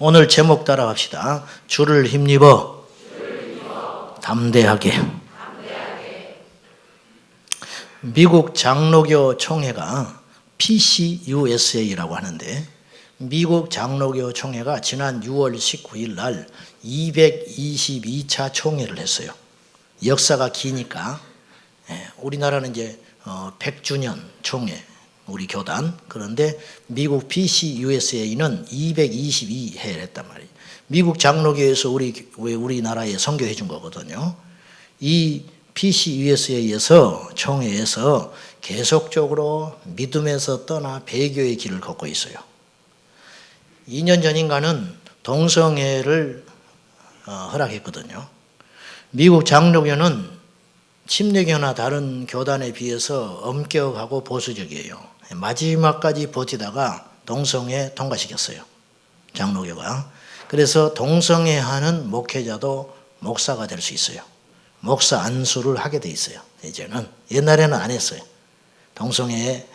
오늘 제목 따라갑시다. 주를 힘입어 담대하게. 미국 장로교 총회가 PCUSA라고 하는데, 미국 장로교 총회가 지난 6월 19일 날 222차 총회를 했어요. 역사가 기니까. 우리나라는 이제 100주년 총회, 우리 교단. 그런데 미국 PCUSA는 222회를 했단 말이에요. 미국 장로교에서 우리나라에 선교해 준 거거든요. 이 PCUSA에서 총회에서 계속적으로 믿음에서 떠나 배교의 길을 걷고 있어요. 2년 전인가는 동성애를 허락했거든요. 미국 장로교는 침례교나 다른 교단에 비해서 엄격하고 보수적이에요. 마지막까지 버티다가 동성애 통과시켰어요, 장로교가. 그래서 동성애하는 목회자도 목사가 될 수 있어요. 목사 안수를 하게 돼 있어요. 이제는. 옛날에는 안 했어요. 동성애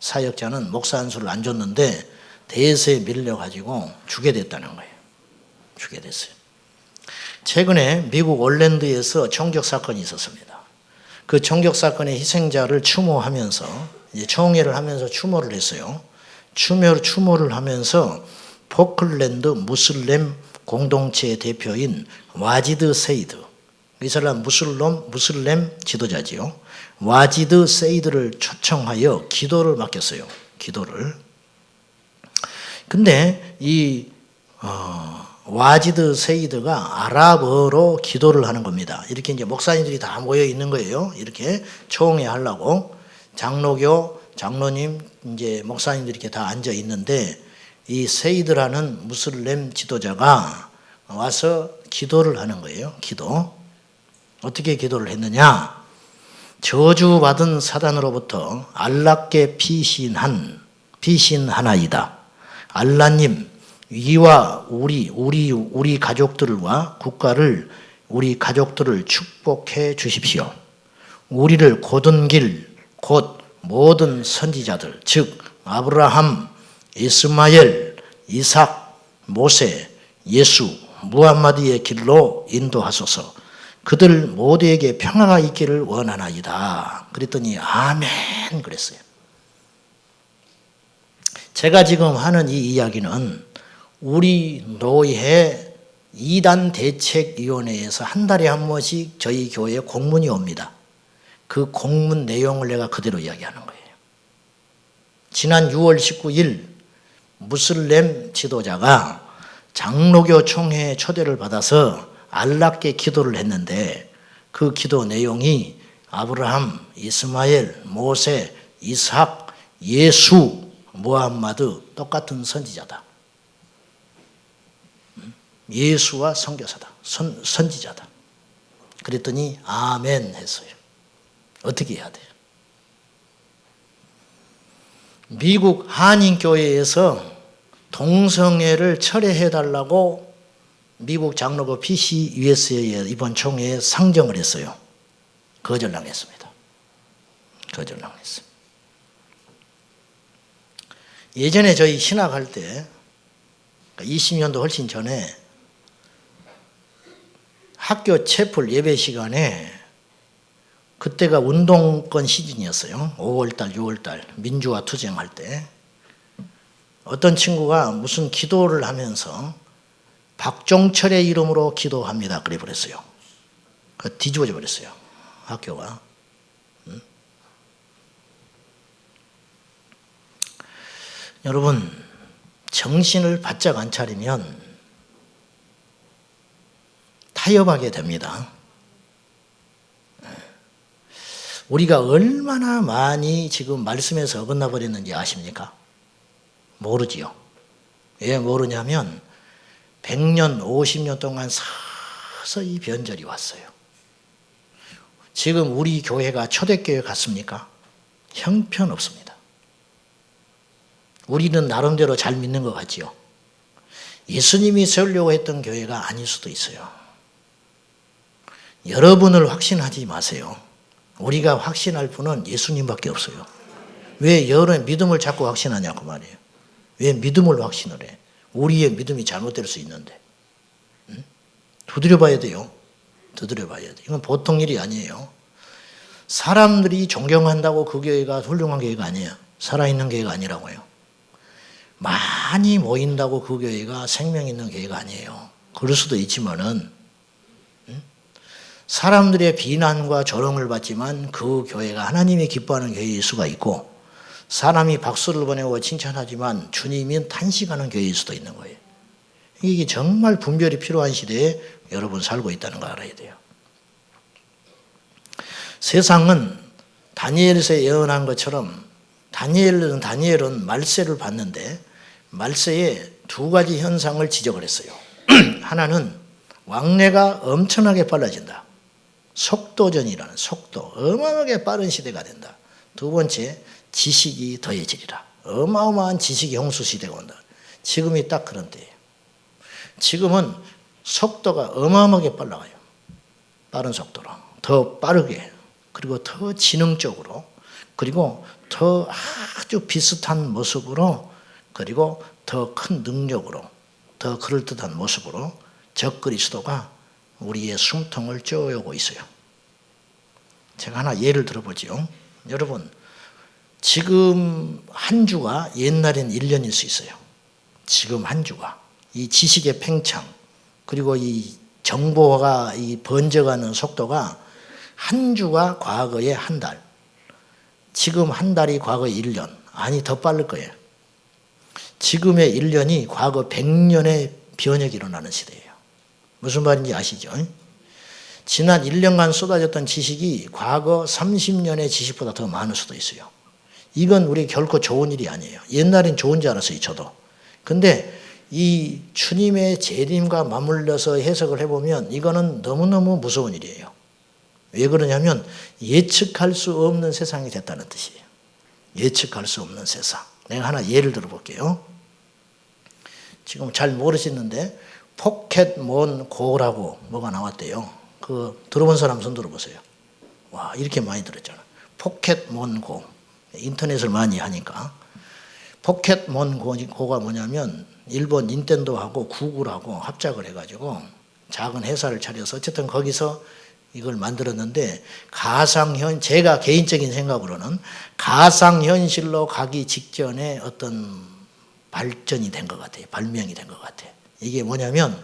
사역자는 목사 안수를 안 줬는데 대세에 밀려가지고 주게 됐다는 거예요. 주게 됐어요. 최근에 미국 올랜드에서 총격 사건이 있었습니다. 그 총격 사건의 희생자를 추모하면서 이제 총회를 하면서 추모를 했어요. 추모를 하면서 포클랜드 무슬림 공동체의 대표인 와지드 세이드, 이 사람 무슬림 지도자지요. 와지드 세이드를 초청하여 기도를 맡겼어요. 기도를. 근데 이 와지드 세이드가 아랍어로 기도를 하는 겁니다. 이렇게 이제 목사님들이 다 모여 있는 거예요. 이렇게 총회 하려고. 장로님, 이제 목사님들이 이렇게 다 앉아 있는데, 이 세이드라는 무슬림 지도자가 와서 기도를 하는 거예요. 기도. 어떻게 기도를 했느냐? 저주받은 사단으로부터 알라께 피신하나이다. 알라님, 위와 우리 가족들과 국가를, 우리 가족들을 축복해 주십시오. 우리를 곧은 길, 곧 모든 선지자들, 즉 아브라함, 이스마엘, 이삭, 모세, 예수, 무함마드의 길로 인도하소서. 그들 모두에게 평화가 있기를 원하나이다. 그랬더니 아멘 그랬어요. 제가 지금 하는 이 이야기는 우리 노회 이단 대책위원회에서 한 달에 한 번씩 저희 교회에 공문이 옵니다. 그 공문 내용을 내가 그대로 이야기하는 거예요. 지난 6월 19일 무슬림 지도자가 장로교 총회에 초대를 받아서 알라께 기도를 했는데, 그 기도 내용이 아브라함, 이스마엘, 모세, 이삭, 예수, 무함마드 똑같은 선지자다. 예수와 선교사다. 선지자다. 그랬더니 아멘 했어요. 어떻게 해야 돼요? 미국 한인교회에서 동성애를 철회해달라고 미국 장로교 PCUSA에 이번 총회에 상정을 했어요. 거절당했습니다. 거절당했어요. 예전에 저희 신학할 때, 20년도 훨씬 전에 학교 채플 예배 시간에, 그때가 운동권 시즌이었어요. 5월달, 6월달 민주화 투쟁할 때 어떤 친구가 무슨 기도를 하면서 박종철의 이름으로 기도합니다 그래 버렸어요. 뒤집어져 버렸어요, 학교가. 여러분, 정신을 바짝 안 차리면 타협하게 됩니다. 우리가 얼마나 많이 지금 말씀에서 어긋나 버렸는지 아십니까? 모르지요. 왜 모르냐면 100년, 50년 동안 서서히 변절이 왔어요. 지금 우리 교회가 초대교회 같습니까? 형편없습니다. 우리는 나름대로 잘 믿는 것 같지요. 예수님이 세우려고 했던 교회가 아닐 수도 있어요. 여러분을 확신하지 마세요. 우리가 확신할 분은 예수님밖에 없어요. 왜 여러분의 믿음을 자꾸 확신하냐고 말이에요. 왜 믿음을 확신을 해? 우리의 믿음이 잘못될 수 있는데. 두드려 봐야 돼요. 두드려 봐야 돼요. 이건 보통 일이 아니에요. 사람들이 존경한다고 그 교회가 훌륭한 교회가 아니에요. 살아있는 교회가 아니라고요. 많이 모인다고 그 교회가 생명 있는 교회가 아니에요. 그럴 수도 있지만은 사람들의 비난과 조롱을 받지만 그 교회가 하나님이 기뻐하는 교회일 수가 있고, 사람이 박수를 보내고 칭찬하지만 주님이 탄식하는 교회일 수도 있는 거예요. 이게 정말 분별이 필요한 시대에 여러분 살고 있다는 거 알아야 돼요. 세상은 다니엘에서 예언한 것처럼 다니엘은 말세를 봤는데 말세에 두 가지 현상을 지적을 했어요. 하나는 왕래가 엄청나게 빨라진다. 속도전이라는 속도, 어마어마하게 빠른 시대가 된다. 두 번째, 지식이 더해지리라. 어마어마한 지식의 홍수 시대가 온다. 지금이 딱 그런 때예요. 지금은 속도가 어마어마하게 빨라가요. 빠른 속도로. 더 빠르게, 그리고 더 지능적으로, 그리고 더 아주 비슷한 모습으로, 그리고 더 큰 능력으로, 더 그럴듯한 모습으로 적그리스도가 우리의 숨통을 쪼여오고 있어요. 제가 하나 예를 들어보죠. 여러분, 지금 한 주가 옛날엔 1년일 수 있어요. 지금 한 주가. 이 지식의 팽창, 그리고 이 정보가 이 번져가는 속도가 한 주가 과거의 한 달, 지금 한 달이 과거의 1년, 아니 더 빠를 거예요. 지금의 1년이 과거 100년의 변혁이 일어나는 시대예요. 무슨 말인지 아시죠? 지난 1년간 쏟아졌던 지식이 과거 30년의 지식보다 더 많을 수도 있어요. 이건 우리 결코 좋은 일이 아니에요. 옛날엔 좋은 줄 알았어요, 저도. 근데 이 주님의 재림과 맞물려서 해석을 해보면 이거는 너무너무 무서운 일이에요. 왜 그러냐면 예측할 수 없는 세상이 됐다는 뜻이에요. 예측할 수 없는 세상. 내가 하나 예를 들어볼게요. 지금 잘 모르시는데 포켓몬고라고 뭐가 나왔대요. 그 들어본 사람 손 들어보세요. 와, 이렇게 많이 들었잖아. 포켓몬고. 인터넷을 많이 하니까. 포켓몬고가 뭐냐면 일본 닌텐도하고 구글하고 합작을 해가지고 작은 회사를 차려서 어쨌든 거기서 이걸 만들었는데, 제가 개인적인 생각으로는 가상현실로 가기 직전에 어떤 발전이 된 것 같아요. 발명이 된 것 같아요. 이게 뭐냐면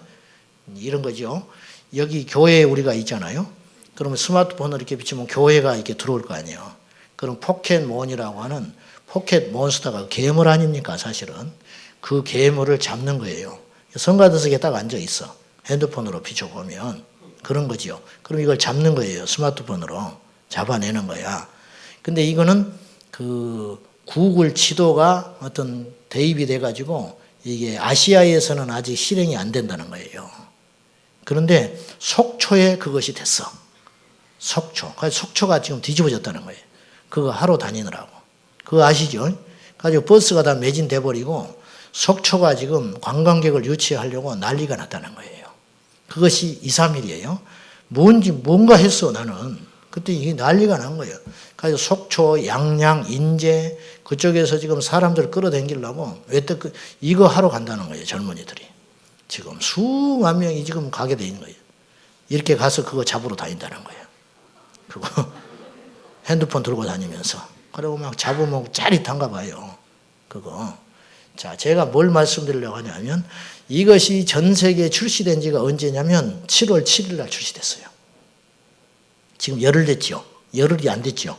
이런 거죠. 여기 교회에 우리가 있잖아요. 그러면 스마트폰을 이렇게 비치면 교회가 이렇게 들어올 거 아니에요. 그럼 포켓몬이라고 하는 포켓몬스터가 괴물 아닙니까 사실은. 그 괴물을 잡는 거예요. 성가대석에 딱 앉아 있어. 핸드폰으로 비춰보면 그런 거지요. 그럼 이걸 잡는 거예요. 스마트폰으로 잡아내는 거야. 근데 이거는 그 구글 지도가 어떤 대입이 돼가지고 이게 아시아에서는 아직 실행이 안 된다는 거예요. 그런데 속초에 그것이 됐어. 속초. 속초가 지금 뒤집어졌다는 거예요. 그거 하러 다니느라고. 그거 아시죠? 가지고 버스가 다 매진돼 버리고 속초가 지금 관광객을 유치하려고 난리가 났다는 거예요. 그것이 2, 3일이에요. 뭔가 했어, 나는. 그때 이게 난리가 난 거예요. 그래서 속초, 양양, 인제 그쪽에서 지금 사람들 끌어당기려고 이거 하러 간다는 거예요, 젊은이들이. 지금 수만 명이 지금 가게 돼 있는 거예요. 이렇게 가서 그거 잡으러 다닌다는 거예요. 그거 핸드폰 들고 다니면서. 그리고 막 잡으면 짜릿한가 봐요. 그거. 자, 제가 뭘 말씀드리려고 하냐면 이것이 전 세계에 출시된 지가 언제냐면 7월 7일 날 출시됐어요. 지금 열흘 됐죠. 열흘이 안 됐죠.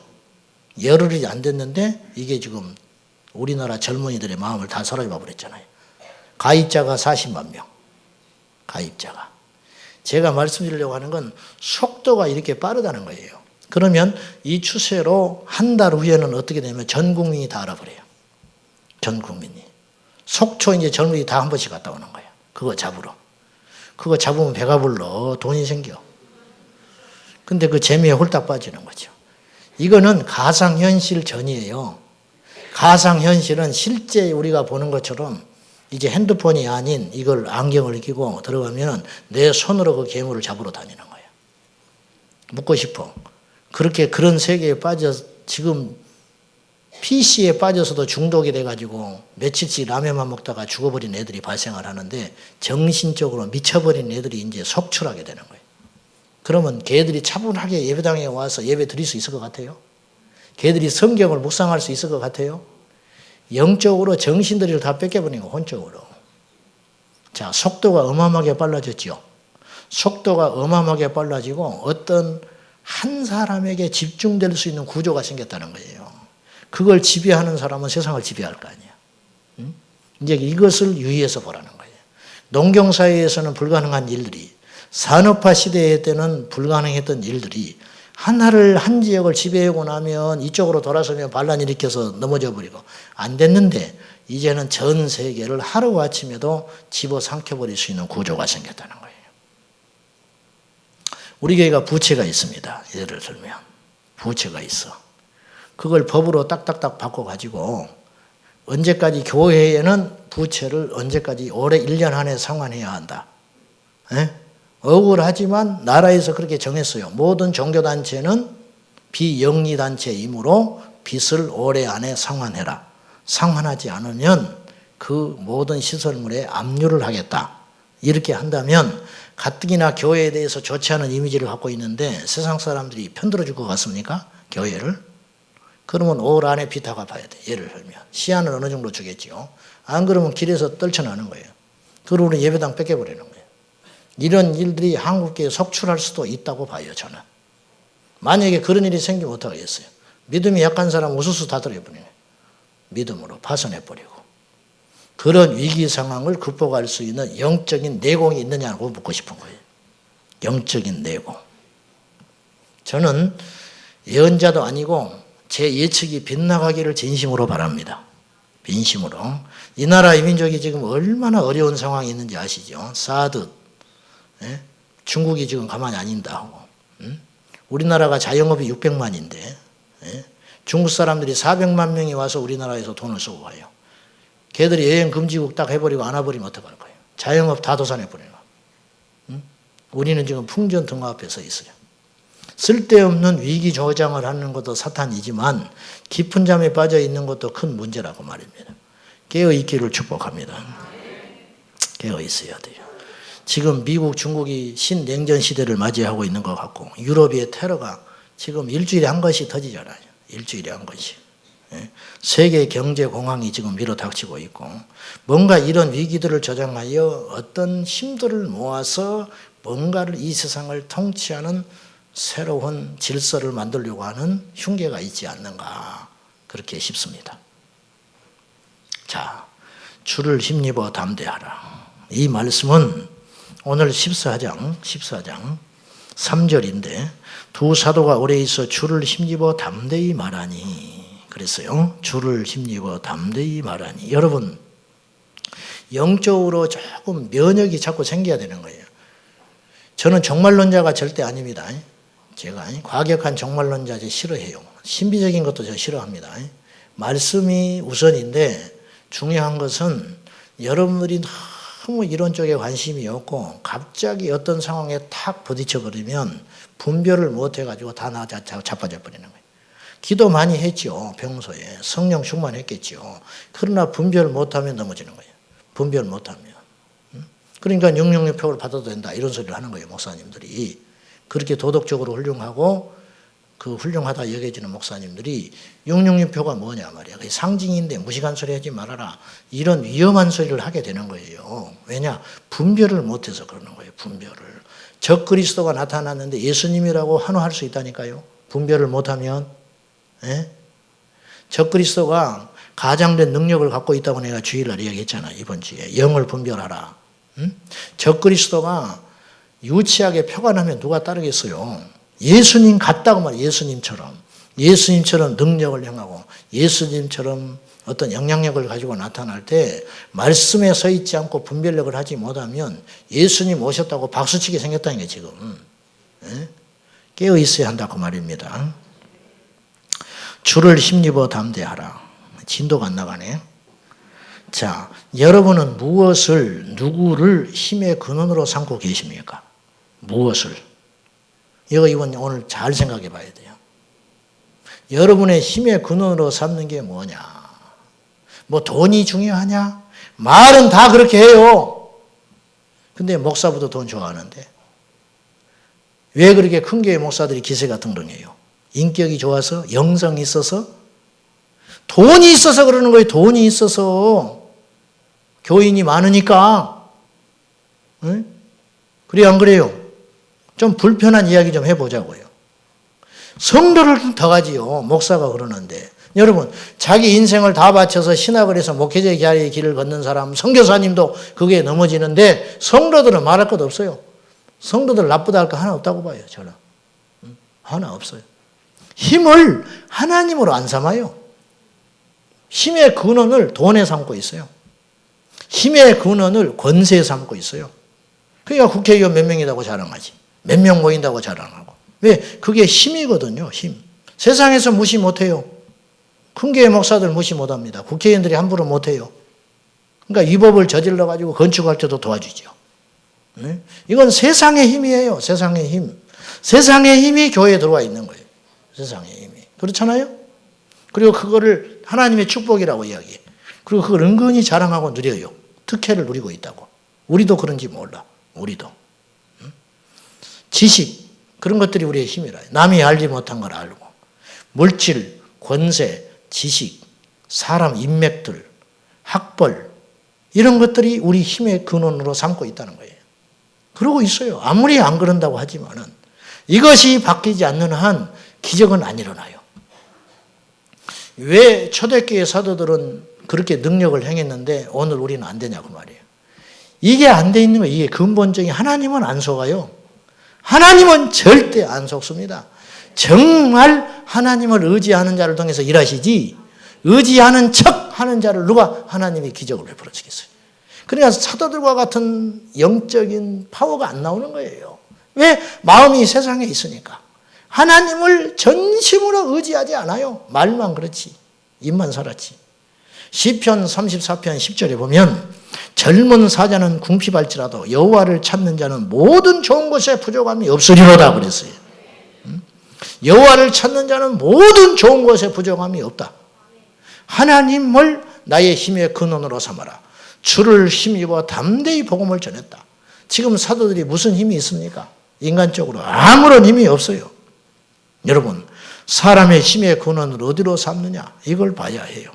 열흘이 안 됐는데 이게 지금 우리나라 젊은이들의 마음을 다 사로잡아 버렸잖아요. 가입자가 40만 명. 가입자가. 제가 말씀드리려고 하는 건 속도가 이렇게 빠르다는 거예요. 그러면 이 추세로 한 달 후에는 어떻게 되냐면 전 국민이 다 알아버려요. 전 국민이. 속초 이제 젊은이 다 한 번씩 갔다 오는 거예요. 그거 잡으러. 그거 잡으면 배가 불러. 돈이 생겨. 근데 그 재미에 홀딱 빠지는 거죠. 이거는 가상현실 전이에요. 가상현실은 실제 우리가 보는 것처럼 이제 핸드폰이 아닌 이걸 안경을 끼고 들어가면 내 손으로 그 괴물을 잡으러 다니는 거예요. 묻고 싶어. 그렇게 그런 세계에 빠져 지금 PC에 빠져서도 중독이 돼가지고 며칠씩 라면만 먹다가 죽어버린 애들이 발생을 하는데 정신적으로 미쳐버린 애들이 이제 속출하게 되는 거예요. 그러면 걔들이 차분하게 예배당에 와서 예배 드릴 수 있을 것 같아요? 걔들이 성경을 묵상할 수 있을 것 같아요? 영적으로 정신들이를 다 뺏겨버린 거, 혼적으로. 자, 속도가 어마어마하게 빨라졌죠. 속도가 어마어마하게 빨라지고 어떤 한 사람에게 집중될 수 있는 구조가 생겼다는 거예요. 그걸 지배하는 사람은 세상을 지배할 거 아니에요. 응? 이제 이것을 유의해서 보라는 거예요. 농경사회에서는 불가능한 일들이, 산업화 시대 때는 불가능했던 일들이 하나를 한 지역을 지배하고 나면 이쪽으로 돌아서면 반란 일으켜서 넘어져 버리고 안 됐는데 이제는 전 세계를 하루아침에도 집어삼켜버릴 수 있는 구조가 생겼다는 거예요. 우리 교회가 부채가 있습니다. 예를 들면 부채가 있어. 그걸 법으로 딱딱딱 바꿔가지고 언제까지 교회에는 부채를 언제까지 올해 1년 안에 상환해야 한다. 에? 억울하지만 나라에서 그렇게 정했어요. 모든 종교단체는 비영리단체이므로 빚을 올해 안에 상환해라. 상환하지 않으면 그 모든 시설물에 압류를 하겠다. 이렇게 한다면 가뜩이나 교회에 대해서 좋지 않은 이미지를 갖고 있는데 세상 사람들이 편들어줄 것 같습니까? 교회를? 그러면 올 안에 빚 다 갚아야 돼. 예를 들면 시한은 어느 정도 주겠지요. 안 그러면 길에서 떨쳐나는 거예요. 그러고 예배당 뺏겨버리는 거예요. 이런 일들이 한국교회에 속출할 수도 있다고 봐요. 저는. 만약에 그런 일이 생기면 어떡하겠어요? 믿음이 약한 사람 우수수 다 들어버리네. 믿음으로 파손해버리고. 그런 위기 상황을 극복할 수 있는 영적인 내공이 있느냐고 묻고 싶은 거예요. 영적인 내공. 저는 예언자도 아니고 제 예측이 빗나가기를 진심으로 바랍니다. 진심으로. 이 나라 이민족이 지금 얼마나 어려운 상황이 있는지 아시죠? 사드. 예? 중국이 지금 가만히 안 있다고. 우리나라가 자영업이 600만인데 예? 중국 사람들이 400만 명이 와서 우리나라에서 돈을 쓰고 가요. 걔들이 여행 금지국 딱 해버리고 안 와버리면 어떡할 거예요? 자영업 다 도산해버려요. 우리는 지금 풍전등화 앞에 서 있어요. 쓸데없는 위기 조장을 하는 것도 사탄이지만 깊은 잠에 빠져 있는 것도 큰 문제라고 말입니다. 깨어있기를 축복합니다. 깨어있어야 돼요. 지금 미국, 중국이 신냉전 시대를 맞이하고 있는 것 같고 유럽의 테러가 지금 일주일에 한 번씩 터지잖아요. 일주일에 한 번씩. 세계 경제 공황이 지금 밀어닥치고 있고 뭔가 이런 위기들을 조장하여 어떤 힘들을 모아서 뭔가를 이 세상을 통치하는 새로운 질서를 만들려고 하는 흉계가 있지 않는가 그렇게 싶습니다. 자, 주를 힘입어 담대하라. 이 말씀은 오늘 14장 3절인데 두 사도가 오래 있어 주를 힘입어 담대히 말하니 그랬어요. 주를 힘입어 담대히 말하니. 여러분 영적으로 조금 면역이 자꾸 생겨야 되는 거예요. 저는 종말론자가 절대 아닙니다. 제가 과격한 종말론자 싫어해요. 신비적인 것도 저 싫어합니다. 말씀이 우선인데 중요한 것은 여러분들이 너무 이런 쪽에 관심이 없고 갑자기 어떤 상황에 탁 부딪혀 버리면 분별을 못 해가지고 다 자빠져 버리는 거예요. 기도 많이 했죠. 평소에 성령 충만했겠죠. 그러나 분별 못하면 넘어지는 거예요. 분별 못하면. 그러니까 666표를 받아도 된다 이런 소리를 하는 거예요. 목사님들이. 그렇게 도덕적으로 훌륭하고 그 훌륭하다 여겨지는 목사님들이 666표가 뭐냐 말이야. 그게 상징인데 무식한 소리 하지 말아라. 이런 위험한 소리를 하게 되는 거예요. 왜냐? 분별을 못해서 그러는 거예요. 분별을. 적그리스도가 나타났는데 예수님이라고 환호할 수 있다니까요. 분별을 못하면. 예? 적그리스도가 가장된 능력을 갖고 있다고 내가 주일날 이야기했잖아. 이번 주에. 영을 분별하라. 적그리스도가 유치하게 표관하면 누가 따르겠어요? 예수님 같다고 말이에요. 예수님처럼 능력을 행하고 예수님처럼 어떤 영향력을 가지고 나타날 때 말씀에 서 있지 않고 분별력을 하지 못하면 예수님 오셨다고 박수치게 생겼다는 게 지금. 예? 깨어 있어야 한다고 말입니다. 주를 힘입어 담대하라. 진도가 안 나가네. 자, 여러분은 누구를 힘의 근원으로 삼고 계십니까? 무엇을? 이건 오늘 잘 생각해 봐야 돼요. 여러분의 힘의 근원으로 삼는 게 뭐냐? 뭐 돈이 중요하냐? 말은 다 그렇게 해요. 근데 목사부터 돈 좋아하는데 왜 그렇게 큰 교회 목사들이 기세가 등등해요? 인격이 좋아서? 영성이 있어서? 돈이 있어서 그러는 거예요. 돈이 있어서. 교인이 많으니까. 응? 그래요, 안 그래요? 좀 불편한 이야기 좀 해보자고요. 성도를 더 가지요. 목사가 그러는데. 여러분, 자기 인생을 다 바쳐서 신학을 해서 목회자의 자리의 길을 걷는 사람, 선교사님도 그게 넘어지는데 성도들은 말할 것 없어요. 성도들 나쁘다 할 거 하나 없다고 봐요. 저는. 하나 없어요. 힘을 하나님으로 안 삼아요. 힘의 근원을 돈에 삼고 있어요. 힘의 근원을 권세에 삼고 있어요. 그러니까 국회의원 몇 명이라고 자랑하지. 몇 명 모인다고 자랑하고. 왜? 그게 힘이거든요. 힘. 세상에서 무시 못해요. 큰 교회 목사들 무시 못합니다. 국회의원들이 함부로 못해요. 그러니까 위법을 저질러가지고 건축할 때도 도와주죠. 네? 이건 세상의 힘이에요. 세상의 힘. 세상의 힘이 교회에 들어와 있는 거예요. 세상의 힘이. 그렇잖아요? 그리고 그거를 하나님의 축복이라고 이야기해. 그리고 그걸 은근히 자랑하고 누려요. 특혜를 누리고 있다고. 우리도 그런지 몰라. 우리도. 지식. 그런 것들이 우리의 힘이라. 남이 알지 못한 걸 알고. 물질, 권세, 지식, 사람 인맥들, 학벌 이런 것들이 우리 힘의 근원으로 삼고 있다는 거예요. 그러고 있어요. 아무리 안 그런다고 하지만은 이것이 바뀌지 않는 한 기적은 안 일어나요. 왜 초대교회 사도들은 그렇게 능력을 행했는데 오늘 우리는 안 되냐고 말이에요. 이게 안 돼 있는 거예요. 이게 근본적인 하나님은 안 속아요. 하나님은 절대 안 속습니다. 정말 하나님을 의지하는 자를 통해서 일하시지 의지하는 척 하는 자를 누가 하나님이 기적을 베풀어 주겠어요. 그러니까 사도들과 같은 영적인 파워가 안 나오는 거예요. 왜? 마음이 세상에 있으니까. 하나님을 전심으로 의지하지 않아요. 말만 그렇지. 입만 살았지. 시편 34편 10절에 보면 젊은 사자는 궁핍할지라도 여호와를 찾는 자는 모든 좋은 것에 부족함이 없으리로다 그랬어요. 여호와를 찾는 자는 모든 좋은 것에 부족함이 없다. 하나님을 나의 힘의 근원으로 삼아라. 주를 힘입어 담대히 복음을 전했다. 지금 사도들이 무슨 힘이 있습니까? 인간적으로 아무런 힘이 없어요. 여러분, 사람의 힘의 근원을 어디로 삼느냐? 이걸 봐야 해요.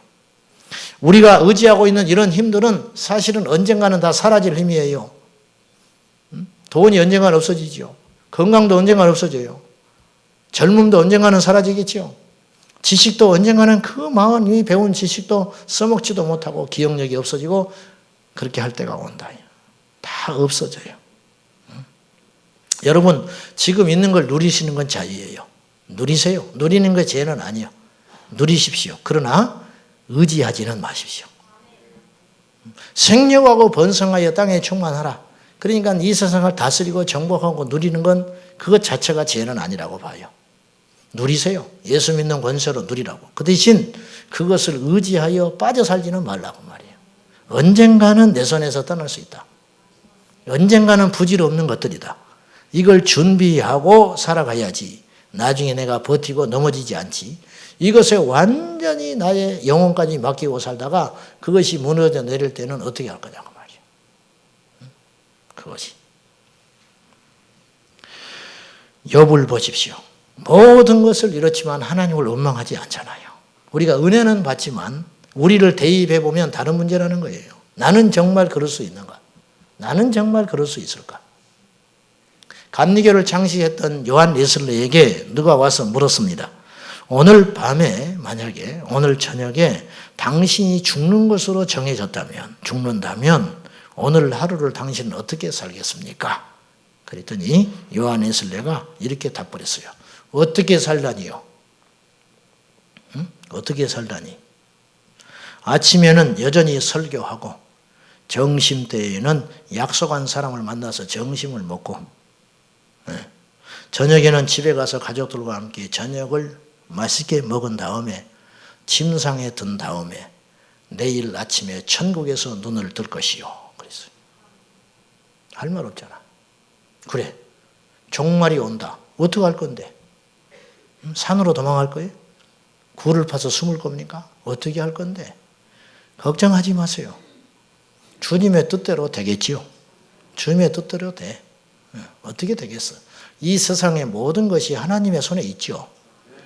우리가 의지하고 있는 이런 힘들은 사실은 언젠가는 다 사라질 힘이에요. 돈이 언젠가는 없어지죠. 건강도 언젠가는 없어져요. 젊음도 언젠가는 사라지겠죠. 지식도 언젠가는 그 많이 배운 지식도 써먹지도 못하고 기억력이 없어지고 그렇게 할 때가 온다. 다 없어져요. 여러분, 지금 있는 걸 누리시는 건 자유예요. 누리세요. 누리는 게 죄는 아니에요. 누리십시오. 그러나 의지하지는 마십시오. 생육하고 번성하여 땅에 충만하라. 그러니까 이 세상을 다스리고 정복하고 누리는 건 그것 자체가 죄는 아니라고 봐요. 누리세요. 예수 믿는 권세로 누리라고. 그 대신 그것을 의지하여 빠져 살지는 말라고 말이에요. 언젠가는 내 손에서 떠날 수 있다. 언젠가는 부질 없는 것들이다. 이걸 준비하고 살아가야지. 나중에 내가 버티고 넘어지지 않지. 이것에 완전히 나의 영혼까지 맡기고 살다가 그것이 무너져 내릴 때는 어떻게 할 거냐고 말이에요. 그것이. 욥을 보십시오. 모든 것을 이렇지만 하나님을 원망하지 않잖아요. 우리가 은혜는 받지만 우리를 대입해 보면 다른 문제라는 거예요. 나는 정말 그럴 수 있는가? 나는 정말 그럴 수 있을까? 감리교를 창시했던 요한 웨슬레에게 누가 와서 물었습니다. 오늘 밤에 만약에 오늘 저녁에 당신이 죽는 것으로 정해졌다면 죽는다면 오늘 하루를 당신은 어떻게 살겠습니까? 그랬더니 요한 웨슬레가 이렇게 답변했어요. 어떻게 살다니요? 응? 어떻게 살다니? 아침에는 여전히 설교하고 점심때에는 약속한 사람을 만나서 점심을 먹고 저녁에는 집에 가서 가족들과 함께 저녁을 맛있게 먹은 다음에 침상에 든 다음에 내일 아침에 천국에서 눈을 뜰 것이요. 그랬어요. 할 말 없잖아. 그래. 종말이 온다. 어떻게 할 건데? 산으로 도망갈 거예요? 굴을 파서 숨을 겁니까? 어떻게 할 건데? 걱정하지 마세요. 주님의 뜻대로 되겠지요. 주님의 뜻대로 돼. 어떻게 되겠어? 이 세상의 모든 것이 하나님의 손에 있죠.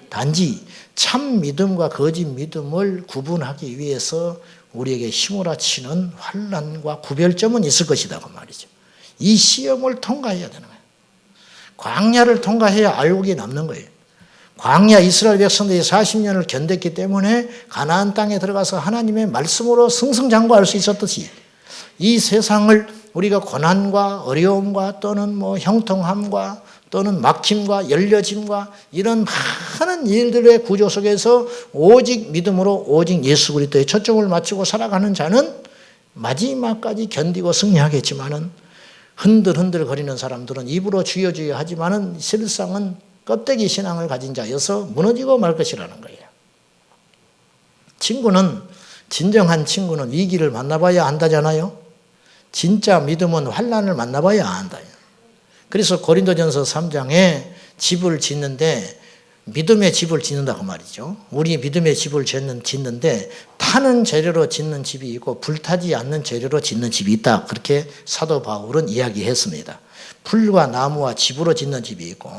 단지 참 믿음과 거짓 믿음을 구분하기 위해서 우리에게 휘몰아치는 환난과 구별점은 있을 것이다 그 말이죠. 이 시험을 통과해야 되는 거예요. 광야를 통과해야 알곡이 남는 거예요. 광야 이스라엘 백성들이 40년을 견뎠기 때문에 가나안 땅에 들어가서 하나님의 말씀으로 승승장구할 수 있었듯이 이 세상을 우리가 고난과 어려움과 또는 형통함과 또는 막힘과 열려짐과 이런 많은 일들의 구조 속에서 오직 믿음으로 오직 예수 그리스도에 초점을 맞추고 살아가는 자는 마지막까지 견디고 승리하겠지만은 흔들흔들 거리는 사람들은 입으로 주여 주여 하지만은 실상은 껍데기 신앙을 가진 자여서 무너지고 말 것이라는 거예요. 진정한 친구는 위기를 만나봐야 안다잖아요. 진짜 믿음은 환난을 만나봐야 안다. 그래서 고린도전서 3장에 집을 짓는데 믿음의 집을 짓는다고 말이죠. 우리 믿음의 집을 짓는데 타는 재료로 짓는 집이 있고 불타지 않는 재료로 짓는 집이 있다. 그렇게 사도 바울은 이야기했습니다. 풀과 나무와 집으로 짓는 집이 있고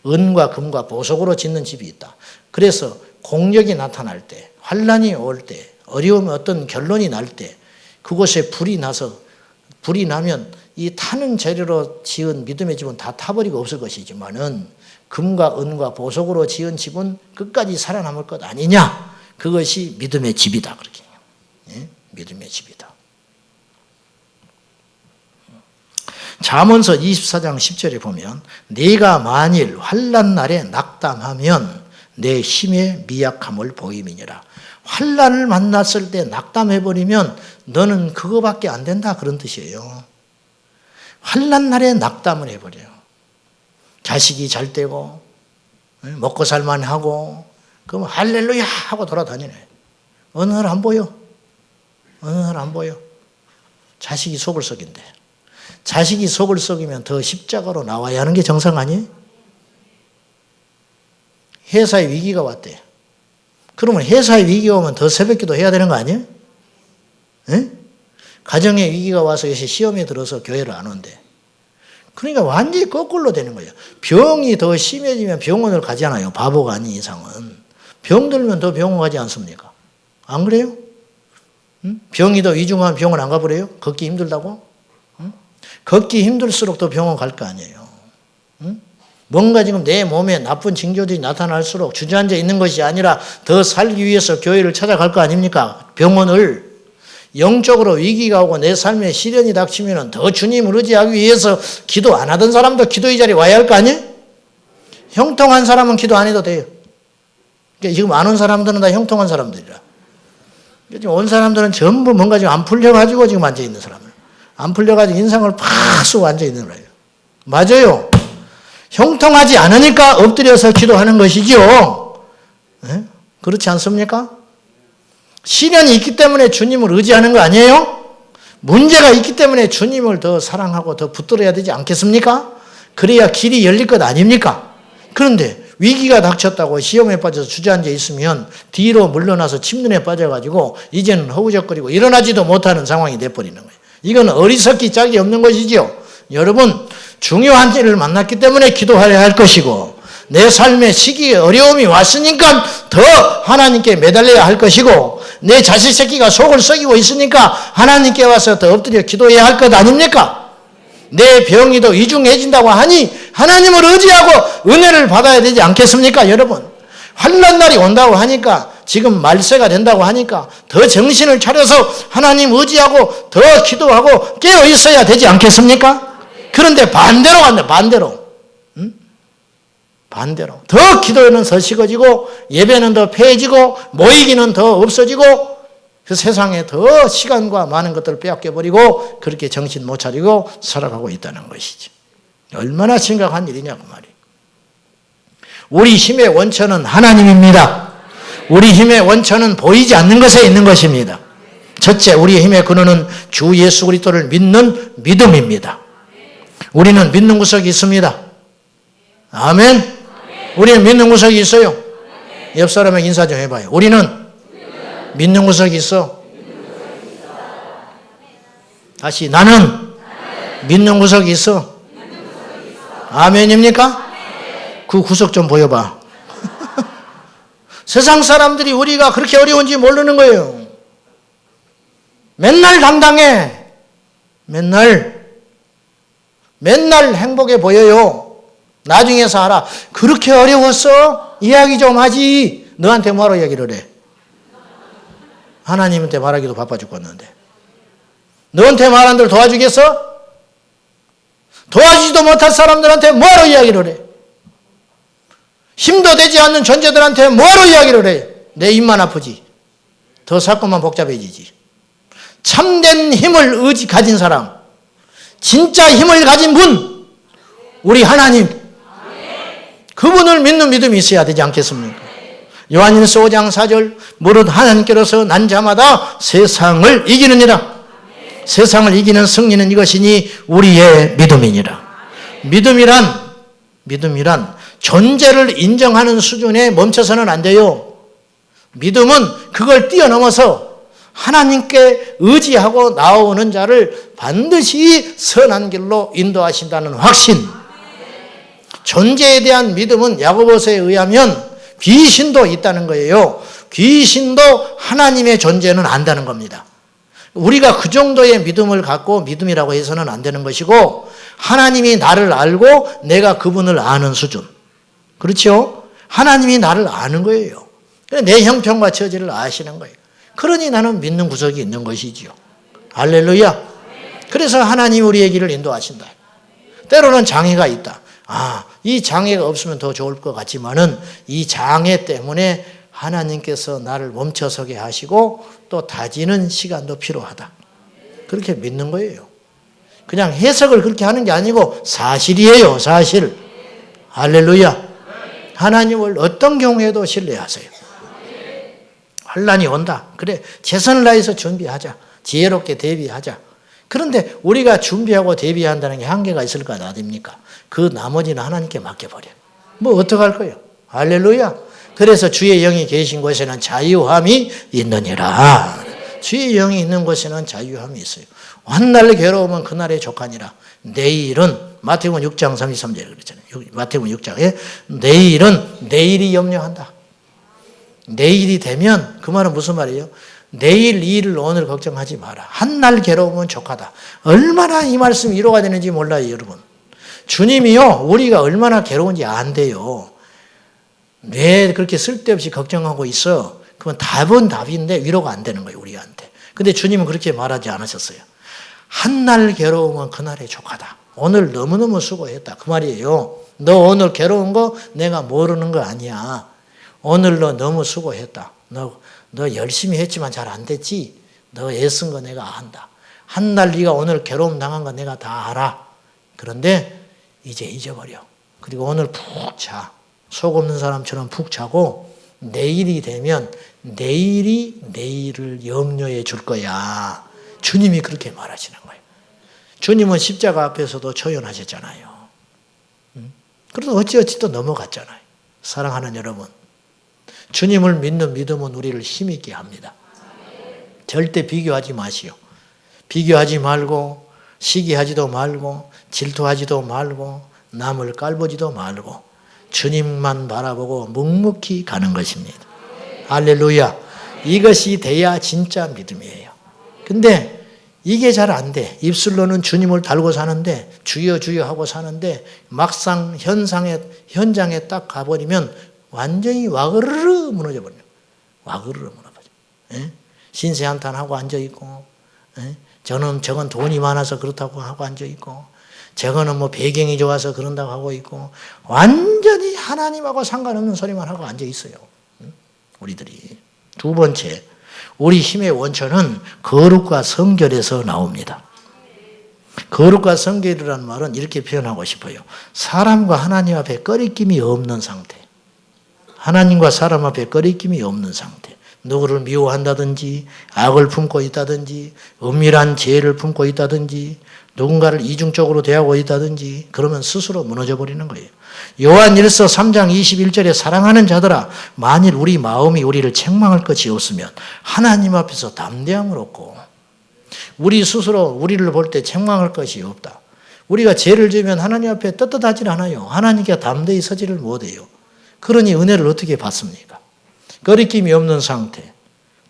은과 금과 보석으로 짓는 집이 있다. 그래서 공력이 나타날 때, 환난이 올 때, 어려움의 어떤 결론이 날 때 그곳에 불이 나면 이 타는 재료로 지은 믿음의 집은 다 타버리고 없을 것이지만은 금과 은과 보석으로 지은 집은 끝까지 살아남을 것 아니냐? 그것이 믿음의 집이다. 그렇게. 예? 믿음의 집이다. 잠언서 24장 10절에 보면 네가 만일 환난 날에 낙담하면 내 힘의 미약함을 보임이니라. 환난을 만났을 때 낙담해버리면 너는 그거밖에 안 된다 그런 뜻이에요. 환난 날에 낙담을 해버려요. 자식이 잘 되고 먹고 살만하고 그럼 할렐루야 하고 돌아다니네. 어느 날 안 보여. 어느 날 안 보여. 자식이 속을 썩인대. 자식이 속을 썩이면 더 십자가로 나와야 하는 게 정상 아니에요? 회사에 위기가 왔대. 그러면 회사에 위기가 오면 더 새벽기도 해야 되는 거 아니에요? 에? 가정에 위기가 와서 시험에 들어서 교회를 안 온대. 그러니까 완전히 거꾸로 되는 거예요. 병이 더 심해지면 병원을 가잖아요. 바보가 아닌 이상은. 병 들면 더 병원 가지 않습니까? 안 그래요? 응? 병이 더 위중하면 병원 안 가버려요? 걷기 힘들다고? 응? 걷기 힘들수록 더 병원 갈 거 아니에요. 응? 뭔가 지금 내 몸에 나쁜 징조들이 나타날수록 주저앉아 있는 것이 아니라 더 살기 위해서 교회를 찾아갈 거 아닙니까? 병원을. 영적으로 위기가 오고 내 삶에 시련이 닥치면 더 주님을 의지하기 위해서 기도 안 하던 사람도 기도의 자리에 와야 할 거 아니에요? 형통한 사람은 기도 안 해도 돼요. 그러니까 지금 안 온 사람들은 다 형통한 사람들이라. 지금 온 사람들은 전부 뭔가 지금 안 풀려가지고 지금 앉아있는 사람들. 안 풀려가지고 인상을 팍 쏘고 앉아있는 거예요. 맞아요. 형통하지 않으니까 엎드려서 기도하는 것이죠. 네? 그렇지 않습니까? 시련이 있기 때문에 주님을 의지하는 거 아니에요? 문제가 있기 때문에 주님을 더 사랑하고 더 붙들어야 되지 않겠습니까? 그래야 길이 열릴 것 아닙니까? 그런데 위기가 닥쳤다고 시험에 빠져서 주저앉아 있으면 뒤로 물러나서 침륜에 빠져가지고 이제는 허우적거리고 일어나지도 못하는 상황이 돼버리는 거예요. 이건 어리석기 짝이 없는 것이죠. 여러분, 중요한 일을 만났기 때문에 기도해야 할 것이고 내 삶의 시기에 어려움이 왔으니까 더 하나님께 매달려야 할 것이고 내 자식 새끼가 속을 썩이고 있으니까 하나님께 와서 더 엎드려 기도해야 할 것 아닙니까? 내 병이 더 위중해진다고 하니 하나님을 의지하고 은혜를 받아야 되지 않겠습니까? 여러분, 환난 날이 온다고 하니까 지금 말세가 된다고 하니까 더 정신을 차려서 하나님 의지하고 더 기도하고 깨어 있어야 되지 않겠습니까? 그런데 반대로 간다. 반대로. 반대로. 더 기도는 더 식어지고 예배는 더 폐해지고 모이기는 더 없어지고 그 세상에 더 시간과 많은 것들을 빼앗겨버리고 그렇게 정신 못 차리고 살아가고 있다는 것이지. 얼마나 심각한 일이냐고 말이에요. 우리 힘의 원천은 하나님입니다. 우리 힘의 원천은 보이지 않는 것에 있는 것입니다. 첫째, 우리의 힘의 근원은 주 예수 그리스도를 믿는 믿음입니다. 우리는 믿는 구석이 있습니다. 아멘. 우리는 믿는 구석이 있어요. 옆 사람에게 인사 좀 해봐요. 우리는 믿는 구석이 있어. 다시 나는 믿는 구석이 있어. 아멘입니까? 그 구석 좀 보여봐. 세상 사람들이 우리가 그렇게 어려운지 모르는 거예요. 맨날 당당해. 맨날 행복해 보여요. 나중에 살아. 그렇게 어려웠어? 이야기 좀 하지. 너한테 뭐하러 이야기를 해? 하나님한테 말하기도 바빠 죽겠는데. 너한테 말한 대로 도와주겠어? 도와주지도 못할 사람들한테 뭐하러 이야기를 해? 힘도 되지 않는 존재들한테 뭐하러 이야기를 해? 내 입만 아프지. 더 사건만 복잡해지지. 참된 힘을 가진 사람, 진짜 힘을 가진 분, 우리 하나님, 그분을 믿는 믿음이 있어야 되지 않겠습니까? 요한일서 5장 4절, 무릇 하나님께로서 난 자마다 세상을 이기느니라. 세상을 이기는 승리는 이것이니 우리의 믿음이니라. 믿음이란 존재를 인정하는 수준에 멈춰서는 안 돼요. 믿음은 그걸 뛰어넘어서 하나님께 의지하고 나오는 자를 반드시 선한 길로 인도하신다는 확신. 존재에 대한 믿음은 야고보서에 의하면 귀신도 있다는 거예요. 귀신도 하나님의 존재는 안다는 겁니다. 우리가 그 정도의 믿음을 갖고 믿음이라고 해서는 안 되는 것이고, 하나님이 나를 알고 내가 그분을 아는 수준. 그렇죠? 하나님이 나를 아는 거예요. 내 형편과 처지를 아시는 거예요. 그러니 나는 믿는 구석이 있는 것이지요. 할렐루야. 그래서 하나님이 우리의 길을 인도하신다. 때로는 장애가 있다. 이 장애가 없으면 더 좋을 것 같지만은 이 장애 때문에 하나님께서 나를 멈춰서게 하시고 또 다지는 시간도 필요하다. 그렇게 믿는 거예요. 그냥 해석을 그렇게 하는 게 아니고 사실이에요. 사실. 할렐루야. 하나님을 어떤 경우에도 신뢰하세요. 환난이 온다. 그래, 최선을 다해서 준비하자. 지혜롭게 대비하자. 그런데 우리가 준비하고 대비한다는 게 한계가 있을 것 아닙니까? 그 나머지는 하나님께 맡겨버려. 뭐 어떡할 거예요? 할렐루야. 그래서 주의 영이 계신 곳에는 자유함이 있느니라. 주의 영이 있는 곳에는 자유함이 있어요. 한날 괴로우면 그날에 족하니라. 내일은 마태복음 6장 33절 그랬잖아요. 마태복음 6장에 내일이 염려한다. 내일이 되면 그 말은 무슨 말이에요? 내일 일을 오늘 걱정하지 마라. 한날 괴로우면 족하다. 얼마나 이 말씀이 위로가 되는지 몰라요, 여러분. 주님이요, 우리가 얼마나 괴로운지 안돼요. 왜 그렇게 쓸데없이 걱정하고 있어? 그건 답인데 위로가 안 되는 거예요, 우리한테. 근데 주님은 그렇게 말하지 않으셨어요. 한날 괴로우면 그날에 족하다. 오늘 너무너무 수고했다. 그 말이에요. 너 오늘 괴로운 거 내가 모르는 거 아니야. 오늘 너 너무 수고했다. 너 열심히 했지만 잘 안 됐지? 너 애쓴 거 내가 안다. 한날 네가 오늘 괴로움 당한 거 내가 다 알아. 그런데 이제 잊어버려. 그리고 오늘 푹 자. 속 없는 사람처럼 푹 자고 내일이 되면 내일을 염려해 줄 거야. 주님이 그렇게 말하시는 거예요. 주님은 십자가 앞에서도 초연하셨잖아요. 그래도 어찌어찌 또 넘어갔잖아요. 사랑하는 여러분. 주님을 믿는 믿음은 우리를 힘있게 합니다. 절대 비교하지 마시오. 비교하지 말고 시기하지도 말고 질투하지도 말고 남을 깔보지도 말고 주님만 바라보고 묵묵히 가는 것입니다. 할렐루야. 이것이 돼야 진짜 믿음이에요. 근데 이게 잘 안 돼. 입술로는 주님을 달고 사는데 주여 주여 하고 사는데 막상 현장에 딱 가버리면 완전히 와그르르 무너져 버려요. 와그르르 무너져. 예? 신세한탄하고 앉아있고, 예? 저건 돈이 많아서 그렇다고 하고 앉아있고, 저거는 뭐 배경이 좋아서 그런다고 하고 있고, 완전히 하나님하고 상관없는 소리만 하고 앉아있어요. 우리들이. 두 번째, 우리 힘의 원천은 거룩과 성결에서 나옵니다. 거룩과 성결이라는 말은 이렇게 표현하고 싶어요. 사람과 하나님 앞에 꺼리낌이 없는 상태. 하나님과 사람 앞에 꺼리낌이 없는 상태. 누구를 미워한다든지 악을 품고 있다든지 은밀한 죄를 품고 있다든지 누군가를 이중적으로 대하고 있다든지 그러면 스스로 무너져 버리는 거예요. 요한일서 3장 21절에 사랑하는 자들아 만일 우리 마음이 우리를 책망할 것이 없으면 하나님 앞에서 담대함을 얻고 우리 스스로 우리를 볼 때 책망할 것이 없다. 우리가 죄를 지으면 하나님 앞에 떳떳하지 않아요. 하나님께 담대히 서지를 못해요. 그러니 은혜를 어떻게 받습니까? 거리낌이 없는 상태,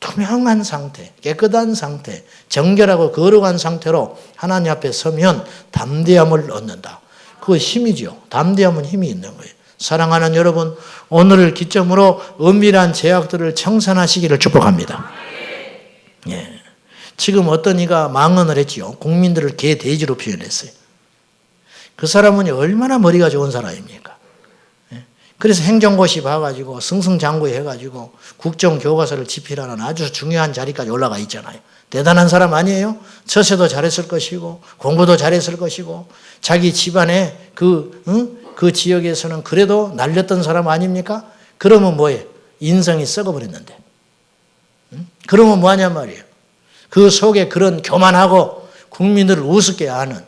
투명한 상태, 깨끗한 상태, 정결하고 거룩한 상태로 하나님 앞에 서면 담대함을 얻는다. 그거 힘이죠. 담대함은 힘이 있는 거예요. 사랑하는 여러분, 오늘을 기점으로 은밀한 죄악들을 청산하시기를 축복합니다. 예. 지금 어떤 이가 망언을 했지요. 국민들을 개돼지로 표현했어요. 그 사람은 얼마나 머리가 좋은 사람입니까? 그래서 행정고시 봐가지고 승승장구해가지고 국정교과서를 집필하는 아주 중요한 자리까지 올라가 있잖아요. 대단한 사람 아니에요? 처세도 잘했을 것이고 공부도 잘했을 것이고 자기 집안에 그 지역에서는 그래도 날렸던 사람 아닙니까? 그러면 뭐예요? 인성이 썩어버렸는데. 그러면 뭐하냔 말이에요. 그 속에 그런 교만하고 국민들을 우습게 하는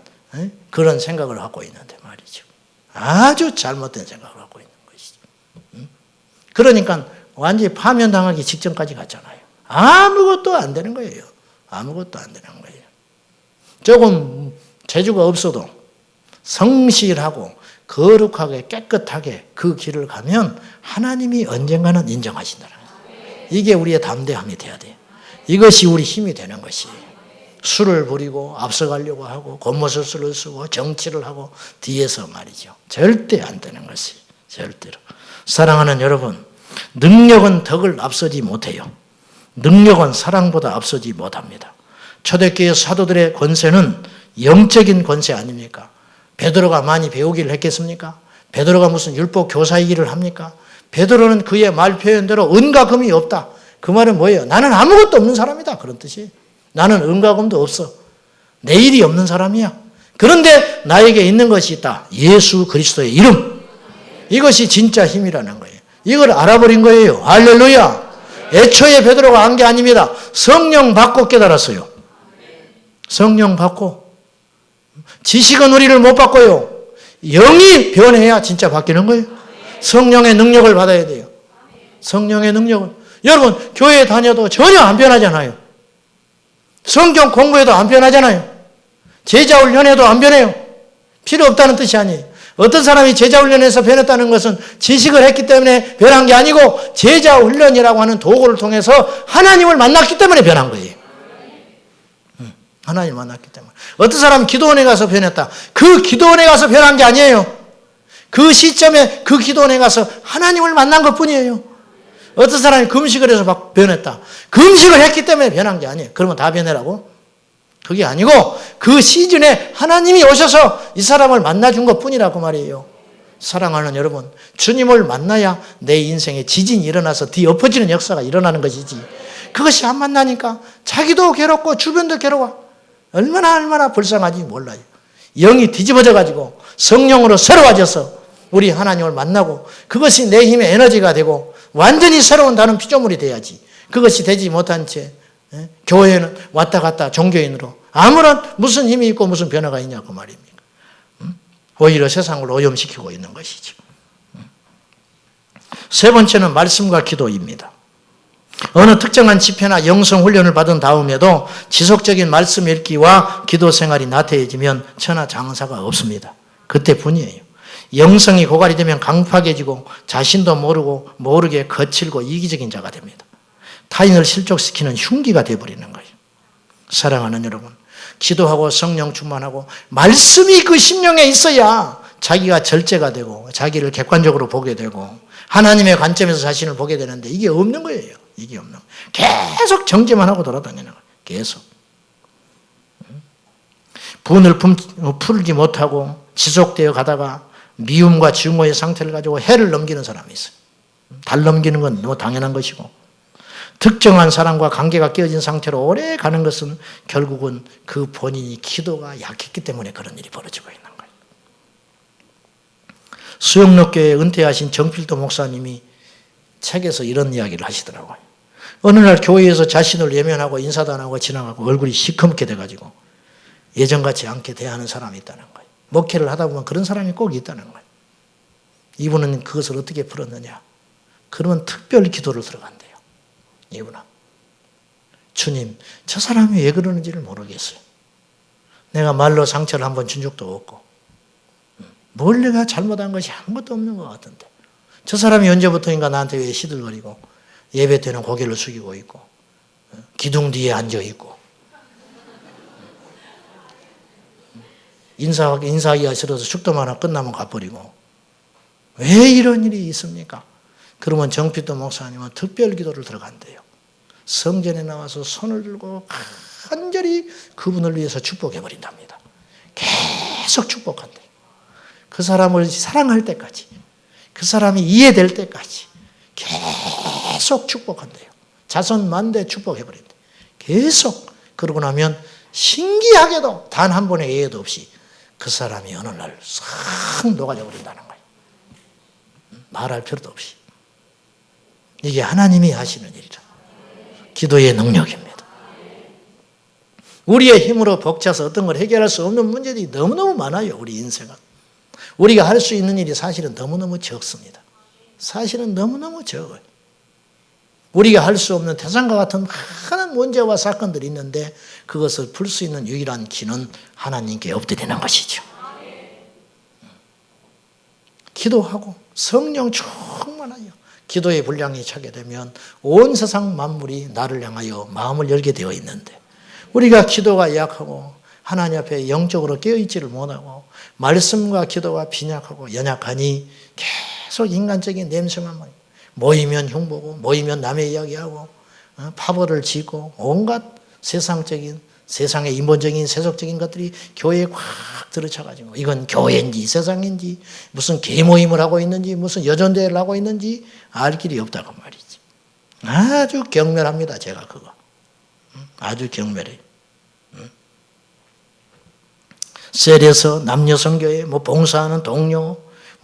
그런 생각을 갖고 있는데 말이죠. 아주 잘못된 생각을 갖고 있는 것이죠. 그러니까 완전히 파면당하기 직전까지 갔잖아요. 아무것도 안 되는 거예요. 아무것도 안 되는 거예요. 조금 재주가 없어도 성실하고 거룩하게 깨끗하게 그 길을 가면 하나님이 언젠가는 인정하신다는 거예요. 이게 우리의 담대함이 돼야 돼요. 이것이 우리 힘이 되는 것이에요. 술을 부리고 앞서가려고 하고 겉모술수를 쓰고 정치를 하고 뒤에서 말이죠. 절대 안 되는 것이에요. 절대로. 사랑하는 여러분, 능력은 덕을 앞서지 못해요. 능력은 사랑보다 앞서지 못합니다. 초대교회 사도들의 권세는 영적인 권세 아닙니까? 베드로가 많이 배우기를 했겠습니까? 베드로가 무슨 율법 교사이기를 합니까? 베드로는 그의 말 표현대로 은과 금이 없다. 그 말은 뭐예요? 나는 아무것도 없는 사람이다. 그런 뜻이에요. 나는 은과 금도 없어. 내일이 없는 사람이야. 그런데 나에게 있는 것이 있다. 예수 그리스도의 이름. 이것이 진짜 힘이라는 거예요. 이걸 알아버린 거예요. 할렐루야. 애초에 베드로가 한 게 아닙니다. 성령 받고 깨달았어요. 성령 받고. 지식은 우리를 못 바꿔요. 영이 변해야 진짜 바뀌는 거예요. 성령의 능력을 받아야 돼요. 성령의 능력을. 여러분, 교회 다녀도 전혀 안 변하잖아요. 성경 공부해도 안 변하잖아요. 제자 훈련해도 안 변해요. 필요 없다는 뜻이 아니에요. 어떤 사람이 제자 훈련에서 변했다는 것은 지식을 했기 때문에 변한 게 아니고 제자 훈련이라고 하는 도구를 통해서 하나님을 만났기 때문에 변한 거예요. 하나님을 만났기 때문에. 어떤 사람은 기도원에 가서 변했다. 그 기도원에 가서 변한 게 아니에요. 그 시점에 그 기도원에 가서 하나님을 만난 것뿐이에요. 어떤 사람이 금식을 해서 막 변했다. 금식을 했기 때문에 변한 게 아니에요. 그러면 다 변해라고? 그게 아니고 그 시즌에 하나님이 오셔서 이 사람을 만나준 것뿐이라고 말이에요. 사랑하는 여러분, 주님을 만나야 내 인생에 지진이 일어나서 뒤엎어지는 역사가 일어나는 것이지. 그것이 안 만나니까 자기도 괴롭고 주변도 괴로워. 얼마나 불쌍하지 몰라요. 영이 뒤집어져가지고 성령으로 새로워져서 우리 하나님을 만나고 그것이 내 힘의 에너지가 되고 완전히 새로운 다른 피조물이 돼야지. 그것이 되지 못한 채 교회는 왔다 갔다 종교인으로 아무런 무슨 힘이 있고 무슨 변화가 있냐고 말입니까? 오히려 세상을 오염시키고 있는 것이죠. 세 번째는 말씀과 기도입니다. 어느 특정한 집회나 영성 훈련을 받은 다음에도 지속적인 말씀 읽기와 기도 생활이 나태해지면 천하장사가 없습니다. 그때뿐이에요. 영성이 고갈이 되면 강팍해지고 자신도 모르게 거칠고 이기적인 자가 됩니다. 타인을 실족시키는 흉기가 되어버리는 거예요. 사랑하는 여러분, 기도하고 성령 충만하고 말씀이 그 심령에 있어야 자기가 절제가 되고 자기를 객관적으로 보게 되고 하나님의 관점에서 자신을 보게 되는데 이게 없는 거예요. 이게 없는 거예요. 계속 정죄만 하고 돌아다니는 거예요. 계속. 분을 풀지 못하고 지속되어 가다가 미움과 증오의 상태를 가지고 해를 넘기는 사람이 있어요. 달 넘기는 건 너무 당연한 것이고 특정한 사람과 관계가 깨어진 상태로 오래 가는 것은 결국은 그 본인이 기도가 약했기 때문에 그런 일이 벌어지고 있는 거예요. 수영록교회 은퇴하신 정필도 목사님이 책에서 이런 이야기를 하시더라고요. 어느 날 교회에서 자신을 외면하고 인사도 안 하고 지나가고 얼굴이 시커멓게 돼가지고 예전같이 않게 대하는 사람이 있다는 거예요. 목회를 하다 보면 그런 사람이 꼭 있다는 거예요. 이분은 그것을 어떻게 풀었느냐? 그러면 특별 기도를 들어간대요. 이분은. 주님, 저 사람이 왜 그러는지를 모르겠어요. 내가 말로 상처를 한번 준 적도 없고 뭘 내가 잘못한 것이 아무것도 없는 것 같은데 저 사람이 언제부터인가 나한테 왜 시들거리고 예배 때는 고개를 숙이고 있고 기둥 뒤에 앉아 있고 인사하기가 싫어서 축도만 하나 끝나면 가버리고 왜 이런 일이 있습니까? 그러면 정필도 목사님은 특별 기도를 들어간대요. 성전에 나와서 손을 들고 간절히 그분을 위해서 축복해버린답니다. 계속 축복한대요. 그 사람을 사랑할 때까지, 그 사람이 이해될 때까지 계속 축복한대요. 자손 만대 축복해버린대요. 계속. 그러고 나면 신기하게도 단 한 번의 예외도 없이 그 사람이 어느 날 싹 녹아져 버린다는 거예요. 말할 필요도 없이. 이게 하나님이 하시는 일이라. 기도의 능력입니다. 우리의 힘으로 벅차서 어떤 걸 해결할 수 없는 문제들이 너무너무 많아요. 우리 인생은. 우리가 할 수 있는 일이 사실은 너무너무 적습니다. 사실은 너무너무 적어요. 우리가 할 수 없는 태산과 같은 많은 문제와 사건들이 있는데 그것을 풀 수 있는 유일한 길은 하나님께 엎드리는 것이죠. 기도하고 성령 충만하여 기도의 분량이 차게 되면 온 세상 만물이 나를 향하여 마음을 열게 되어 있는데 우리가 기도가 약하고 하나님 앞에 영적으로 깨어있지를 못하고 말씀과 기도가 빈약하고 연약하니 계속 인간적인 냄새만 모이면 흉보고 모이면 남의 이야기하고 파벌을 짓고 온갖 세상의 인본적인 세속적인 것들이 교회에 확 들어차가지고 이건 교회인지 세상인지 무슨 개모임을 하고 있는지 무슨 여전대회를 하고 있는지 알 길이 없다고 말이지. 아주 경멸합니다. 제가 그거. 아주 경멸해요. 셀에서 남녀성교회 봉사하는 동료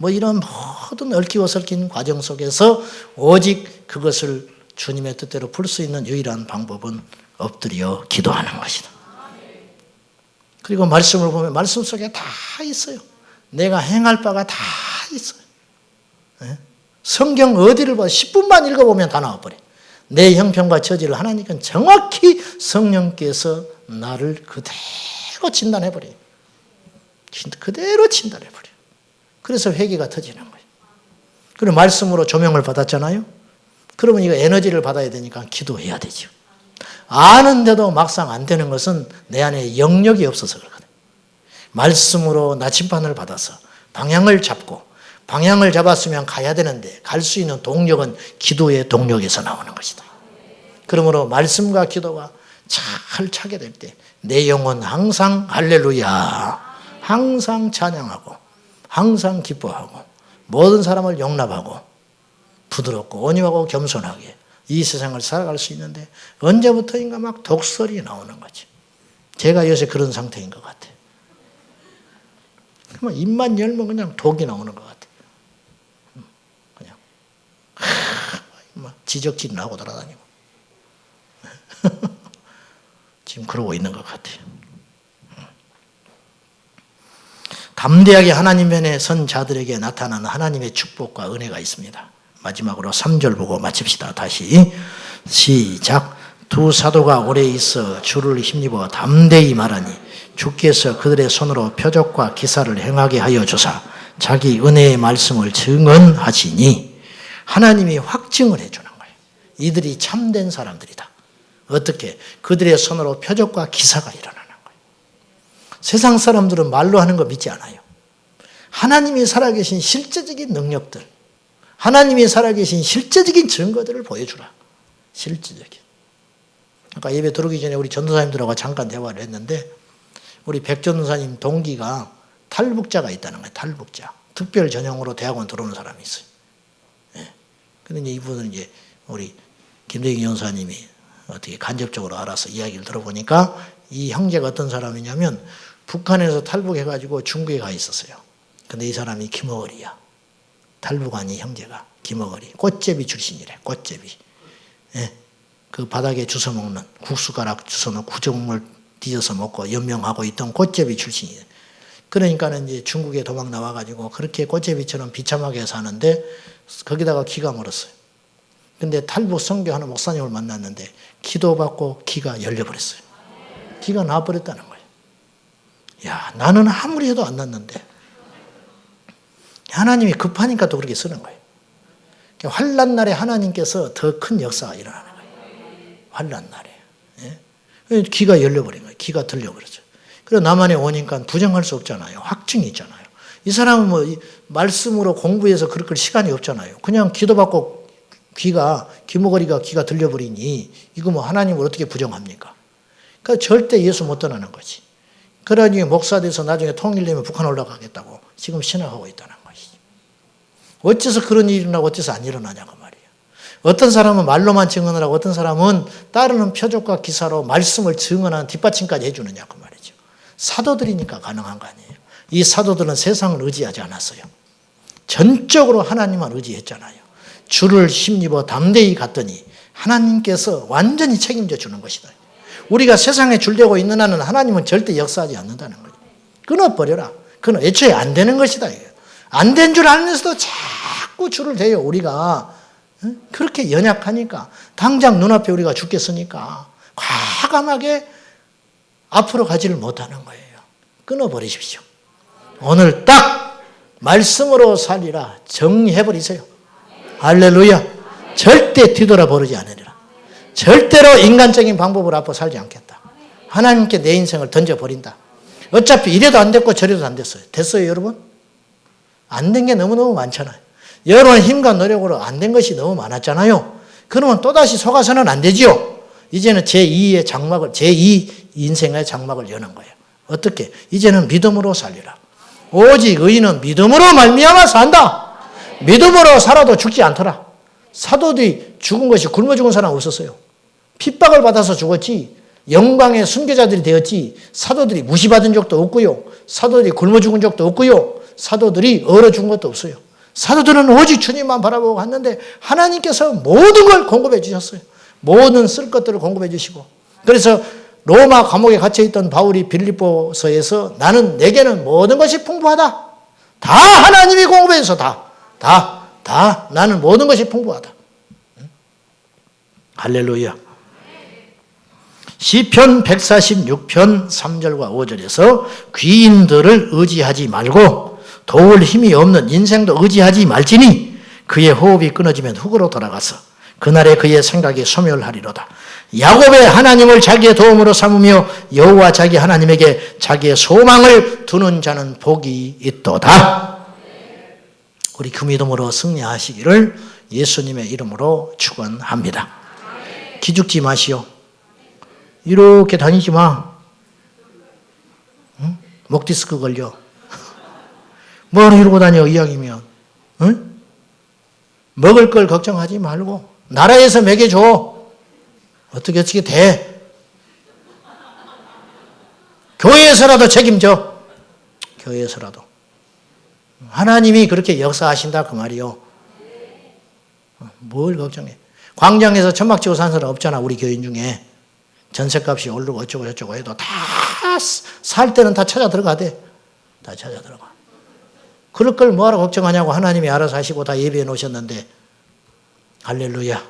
이런 모든 얽히고 설킨 과정 속에서 오직 그것을 주님의 뜻대로 풀 수 있는 유일한 방법은 엎드려 기도하는 것이다. 그리고 말씀을 보면 말씀 속에 다 있어요. 내가 행할 바가 다 있어요. 성경 어디를 봐 10분만 읽어보면 다 나와버려요. 내 형편과 처지를 하나님께는 정확히 성령께서 나를 그대로 진단해버려요. 그대로 진단해버려요. 그래서 회개가 터지는 거예요. 그리고 말씀으로 조명을 받았잖아요. 그러면 이거 에너지를 받아야 되니까 기도해야 되죠. 아는데도 막상 안 되는 것은 내 안에 영역이 없어서 그렇거든요. 말씀으로 나침반을 받아서 방향을 잡고 방향을 잡았으면 가야 되는데 갈 수 있는 동력은 기도의 동력에서 나오는 것이다. 그러므로 말씀과 기도가 잘 차게 될 때 내 영혼 항상 할렐루야 항상 찬양하고 항상 기뻐하고 모든 사람을 용납하고 부드럽고 온유하고 겸손하게 이 세상을 살아갈 수 있는데 언제부터인가 막 독설이 나오는 거지. 제가 요새 그런 상태인 것 같아요. 입만 열면 그냥 독이 나오는 것 같아요. 그냥 지적질을 하고 돌아다니고 지금 그러고 있는 것 같아요. 담대하게 하나님 면에 선 자들에게 나타나는 하나님의 축복과 은혜가 있습니다. 마지막으로 3절 보고 마칩시다. 다시 시작. 두 사도가 오래 있어 주를 힘입어 담대히 말하니 주께서 그들의 손으로 표적과 기사를 행하게 하여 주사 자기 은혜의 말씀을 증언하시니 하나님이 확증을 해주는 거예요. 이들이 참된 사람들이다. 어떻게? 그들의 손으로 표적과 기사가 일어나는 거예요. 세상 사람들은 말로 하는 거 믿지 않아요. 하나님이 살아계신 실제적인 능력들, 하나님이 살아계신 실제적인 증거들을 보여주라. 실제적인. 아까 예배 들어오기 전에 우리 전도사님들하고 잠깐 대화를 했는데 우리 백 전도사님 동기가 탈북자가 있다는 거예요. 탈북자. 특별 전형으로 대학원 들어오는 사람이 있어요. 예. 근데 이분은 이제 우리 김대기 전도사님이 어떻게 간접적으로 알아서 이야기를 들어보니까 이 형제가 어떤 사람이냐면 북한에서 탈북해가지고 중국에 가 있었어요. 근데 이 사람이 김어걸이야. 탈북한이 형제가 김어걸이. 꽃제비 출신이래. 꽃제비. 예. 그 바닥에 주워 먹는 국수가락 주워 놓은 구정물 뒤져서 먹고 연명하고 있던 꽃제비 출신이에요. 그러니까는 이제 중국에 도망 나와가지고 그렇게 꽃제비처럼 비참하게 사는데 거기다가 기가 멀었어요. 근데 탈북 선교하는 목사님을 만났는데 기도받고 기가 열려버렸어요. 기가 나와버렸다는 거예요. 야, 나는 아무리 해도 안 났는데 하나님이 급하니까 또 그렇게 쓰는 거예요. 환난 날에 하나님께서 더 큰 역사가 일어나는 거예요. 환난 날에. 예? 기가 열려버린 거예요. 기가 들려버렸죠. 그리고 남한에 오니까 부정할 수 없잖아요. 확증이 있잖아요. 이 사람은 뭐 말씀으로 공부해서 그럴 시간이 없잖아요. 그냥 기도받고 귀머거리가 기가 들려버리니 이거 뭐 하나님을 어떻게 부정합니까? 그러니까 절대 예수 못 떠나는 거지. 그러니 목사 돼서 나중에 통일되면 북한 올라가겠다고 지금 신학하고 있다는 것이지. 어째서 그런 일이 일어나고 어째서 안 일어나냐고 말이에요. 어떤 사람은 말로만 증언을 하고 어떤 사람은 따르는 표적과 기사로 말씀을 증언하는 뒷받침까지 해주느냐고 말이죠. 사도들이니까 가능한 거 아니에요. 이 사도들은 세상을 의지하지 않았어요. 전적으로 하나님만 의지했잖아요. 주를 힘입어 담대히 갔더니 하나님께서 완전히 책임져 주는 것이다. 우리가 세상에 줄대고 있는 한은 하나님은 절대 역사하지 않는다는 거예요. 끊어버려라. 그건 애초에 안 되는 것이다. 안 된 줄 알면서도 자꾸 줄을 대요. 우리가 그렇게 연약하니까 당장 눈앞에 우리가 죽겠으니까 과감하게 앞으로 가지를 못하는 거예요. 끊어버리십시오. 오늘 딱 말씀으로 살리라 정리해버리세요. 할렐루야. 절대 뒤돌아보지 않으리라. 절대로 인간적인 방법으로 앞으로 살지 않겠다. 하나님께 내 인생을 던져버린다. 어차피 이래도 안 됐고 저래도 안 됐어요. 됐어요, 여러분? 안 된 게 너무너무 많잖아요. 여러분의 힘과 노력으로 안 된 것이 너무 많았잖아요. 그러면 또다시 속아서는 안 되지요. 이제는 제2의 장막을, 제2 인생의 장막을 여는 거예요. 어떻게? 이제는 믿음으로 살리라. 오직 의인은 믿음으로 말미암아 산다. 믿음으로 살아도 죽지 않더라. 사도들이 죽은 것이 굶어 죽은 사람 없었어요. 핍박을 받아서 죽었지 영광의 순교자들이 되었지 사도들이 무시받은 적도 없고요. 사도들이 굶어 죽은 적도 없고요. 사도들이 얼어 죽은 것도 없어요. 사도들은 오직 주님만 바라보고 갔는데 하나님께서 모든 걸 공급해 주셨어요. 모든 쓸 것들을 공급해 주시고 그래서 로마 감옥에 갇혀있던 바울이 빌립보서에서 나는 내게는 모든 것이 풍부하다. 다 하나님이 공급해 주셔서 다 나는 모든 것이 풍부하다. 할렐루야. 시편 146편 3절과 5절에서 귀인들을 의지하지 말고 도울 힘이 없는 인생도 의지하지 말지니 그의 호흡이 끊어지면 흙으로 돌아가서 그날에 그의 생각이 소멸하리로다. 야곱의 하나님을 자기의 도움으로 삼으며 여호와 자기 하나님에게 자기의 소망을 두는 자는 복이 있도다. 우리 그 믿음으로 승리하시기를 예수님의 이름으로 축원합니다. 기죽지 마시오. 이렇게 다니지 마. 응? 목 디스크 걸려. 뭘 이러고 다녀 이왕이면. 응? 먹을 걸 걱정하지 말고 나라에서 먹여줘. 어떻게 돼. 교회에서라도 책임져. 교회에서라도. 하나님이 그렇게 역사하신다 그 말이요. 뭘 걱정해. 광장에서 천막 치고 산 사람 없잖아. 우리 교인 중에. 전셋값이 오르고 어쩌고 저쩌고 해도 다 살 때는 다 찾아 들어가대. 다 찾아 들어가. 그럴 걸 뭐하러 걱정하냐고 하나님이 알아서 하시고 다 예비해 놓으셨는데 할렐루야.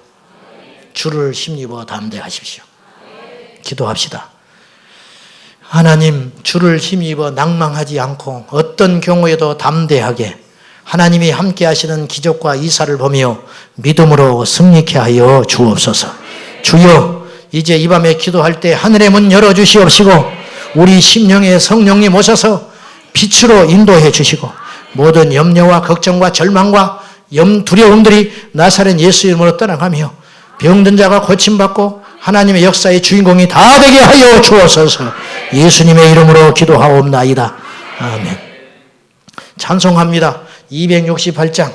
주를 힘입어 담대하십시오. 기도합시다. 하나님 주를 힘입어 낭망하지 않고 어떤 경우에도 담대하게 하나님이 함께 하시는 기적과 이사를 보며 믿음으로 승리케 하여 주옵소서. 주여 이제 이 밤에 기도할 때 하늘의 문 열어주시옵시고 우리 심령의 성령님 오셔서 빛으로 인도해 주시고 모든 염려와 걱정과 절망과 두려움들이 나사렛 예수 이름으로 떠나가며 병든 자가 고침받고 하나님의 역사의 주인공이 다 되게 하여 주옵소서. 예수님의 이름으로 기도하옵나이다. 아멘. 찬송합니다. 268장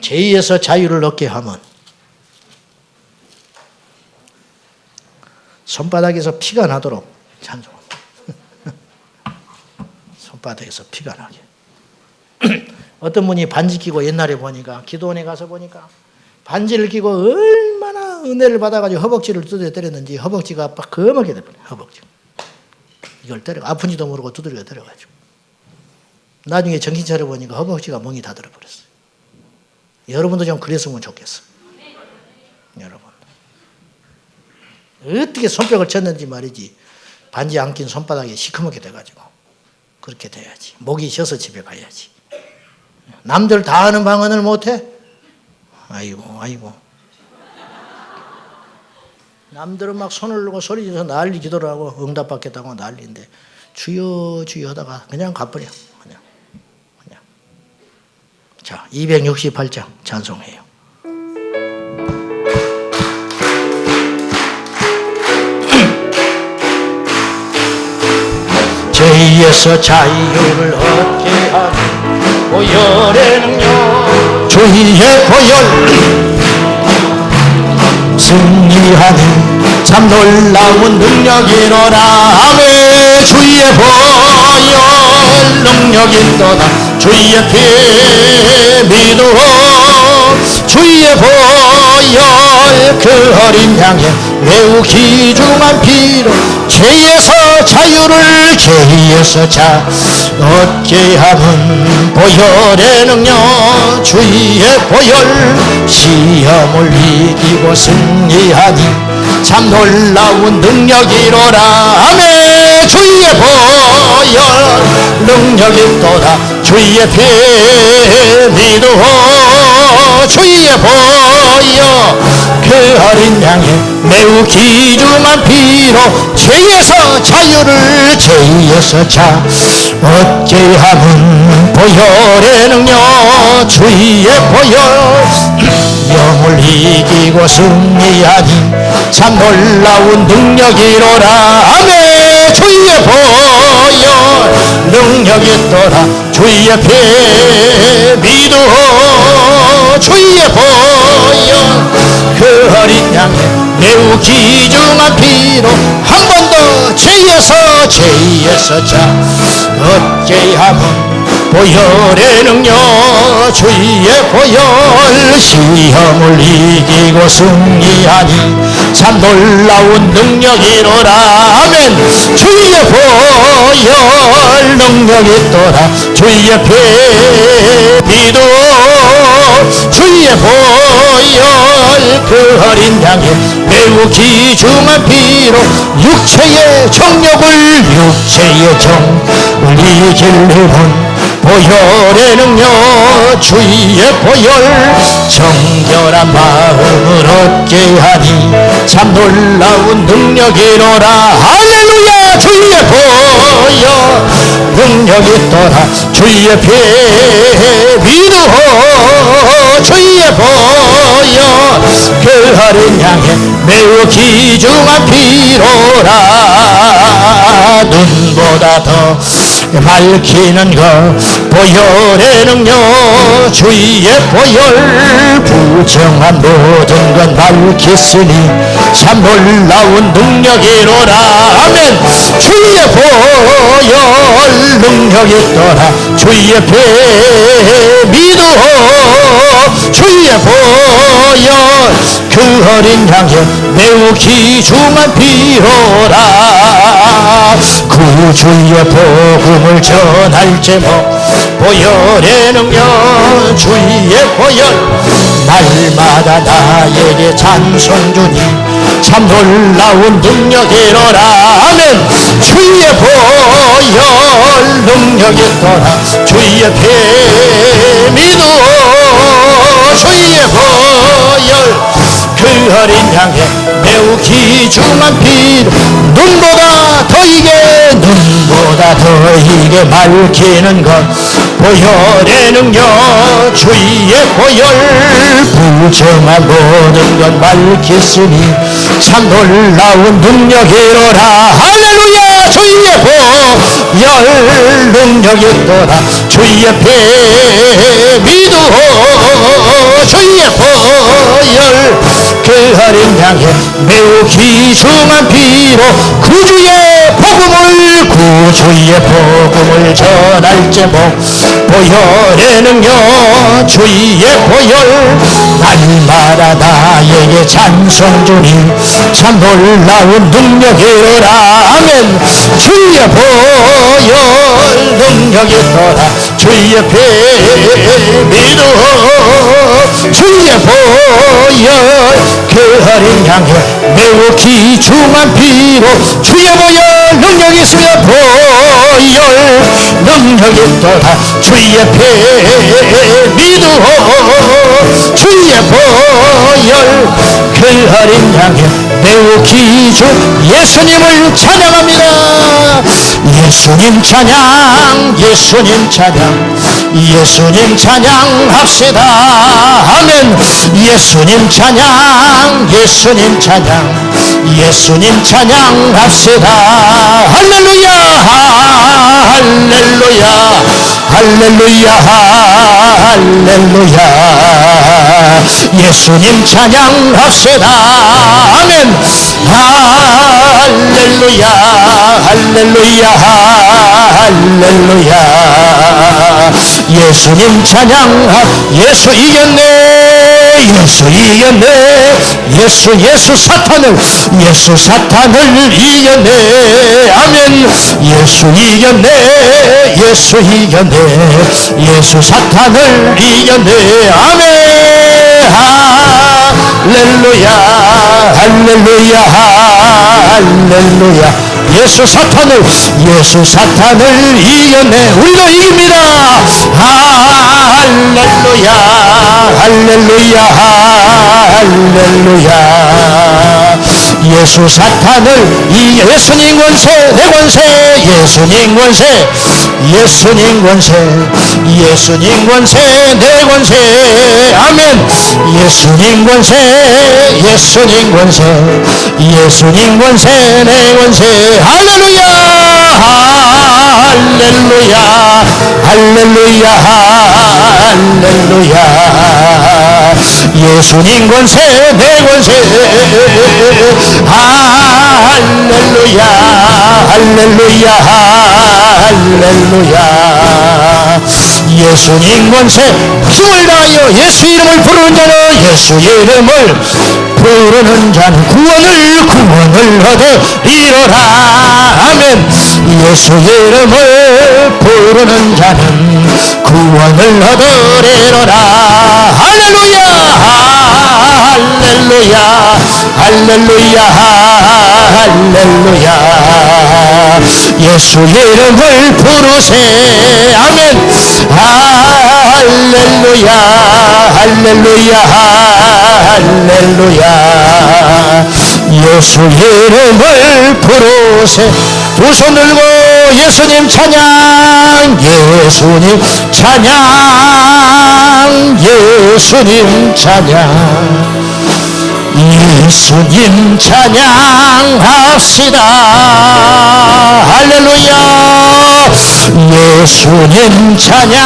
죄에서 자유를 얻게 하면 손바닥에서 피가 나도록 찬송합니다. 손바닥에서 피가 나게. 어떤 분이 반지 끼고 옛날에 보니까 기도원에 가서 보니까 반지를 끼고 얼마나 은혜를 받아가지고 허벅지를 두드려 때렸는지 허벅지가 막 검하게 되버려. 허벅지 이걸 때려 아픈지도 모르고 두드려 때려가지고 나중에 정신 차려보니까 허벅지가 멍이 다 들어버렸어요. 여러분도 좀 그랬으면 좋겠어. 여러분 어떻게 손뼉을 쳤는지 말이지 반지 안 낀 손바닥에 시커멓게 돼가지고 그렇게 돼야지. 목이 쉬어서 집에 가야지. 남들 다 하는 방언을 못해? 아이고 남들은 막 손을 들고 소리 지르서 난리 기도를 하고 응답받겠다고 난리인데 주여 주여 하다가 그냥 가버려. 그냥. 자 268장 찬송해요. 죄에서 자유를 얻게 하는 보혈의 능력 주의 보혈 승리하는 참 놀라운 능력이로라. 아멘. 주의 보혈 능력이로다. 주의 피 믿어 주의 보혈 그 어린 양의 매우 귀중한 피로 죄에서 자유를 얻게 하는 보혈의 능력 주의 보혈 시험을 이기고 승리하니 참 놀라운 능력이로라. 아멘. 주의 보혈 능력이로다. 주의 피 믿어 주의 보혈 그 어린 양의 매우 귀중한 피로 죄에서 자유를 얻게 하는 보혈의 능력 주의 보혈 영을 이기고 승리하니 참 놀라운 능력이로라. 아멘. 주의 보혈 능력이로다. 주의 피 믿어 주의 보혈 그 어린 양의 매우 귀중한 피로 한 번 더 죄에서 얻게 하면 보혈의 능력 주의 보혈 시험을 이기고 승리하니 참 놀라운 능력이로라. 아멘. 주의 보혈 능력이로다. 주의 피 믿어 주의 보혈 그 어린 양의 매우 귀중한 피로 육체의 정욕을 이기려는 보혈의 능력 주의 보혈 정결한 마음을 얻게 하니 참 놀라운 능력이로라. 할렐루야. 주의 보혈 능력이로다. 주의 피 믿어 주의 보혈 그 어린 양의 매우 귀중한 피로라. 눈보다 더 밝히는 것 보혈의 능력 주의 보혈 부정한 모든 것 밝혔으니 참 놀라운 능력이로라. 아멘. 주의 보혈 능력이로다. 주의 피 믿어 주의 보혈 그 어린 양의 매우 귀중한 피로라. 구주의 복음을 전할 제목 보혈의 능력 주의 보혈 날마다 나에게 찬송 주니 참 놀라운 능력이로라. 아멘. 주의 보혈 능력이로다. 주의 피 믿어 주의 보혈 그 어린 양의 매우 귀중한 피로 눈보다 더 이게 밝히는 것 보혈의 능력 주의 보혈 부정한 모든 것 밝혔으니 참 놀라운 능력이로라. 할렐루야. 주의 보혈 능력이로다. 주의 피 믿어 주의 보혈 그 어린 양의 매우 귀중한 피로 구주의 복 복음을 구주의 복음을 전할 제목 보혈의 능력 주의 보혈 날마다 나에게 찬송 주님 참 놀라운 능력이로라 아멘 주의 보혈 능력이 있더라 주의 배 믿어 주의 보혈 그 어린 양의 매우 귀중한 피로 주의 보혈 능력이 있으며 보혈 능력이 있더라 주의 배 믿어 주의 보혈 그 어린 양의 매우 귀중 예수님을 찬양합니다 예수님 찬양 예수님 찬양 예수님 찬양합시다 아멘 예수님 찬양 예수님 찬양 예수님 찬양합시다 할렐루야 할렐루야 할렐루야 할렐루야 예수님 찬양합시다 아멘 할렐루야 할렐루야 할렐루야 예수님 찬양 예수 이겼네 예수 이겼네 예수 사탄을 이겼네 아멘 예수 이겼네 예수 이겼네 예수 사탄을 이겼네 아멘 할렐루야 할렐루야 할렐루야 예수 사탄을 이겼네 우리가 이깁니다 할렐루야 할렐루야 할렐루야 예수 사탄을 예수님 권세 내 권세 예수님 권세 예수님 권세 예수님 권세 내 권세 아멘 예수님 권세 예수님 권세 예수님 권세 내 권세 할렐루야 할렐루야 할렐루야 할렐루야 예수님 권세 내 권세 할렐루야 할렐루야 할렐루야 예수님 권세 힘을 다하여 예수 이름을 부르는 자는 예수 이름을 부르는 자는 구원을 얻으리로라 아멘 예수 이름을 부르는 자는 구원을 얻으리로라 할렐루야 할렐루야 할렐루야 할렐루야 예수 이름을 부르세 아멘 할렐루야 할렐루야 할렐루야 예수 이름을 부르세 두 손 들고 예수님 찬양 예수님 찬양 예수님 찬양 예수님 찬양합시다 할렐루야 예수님 찬양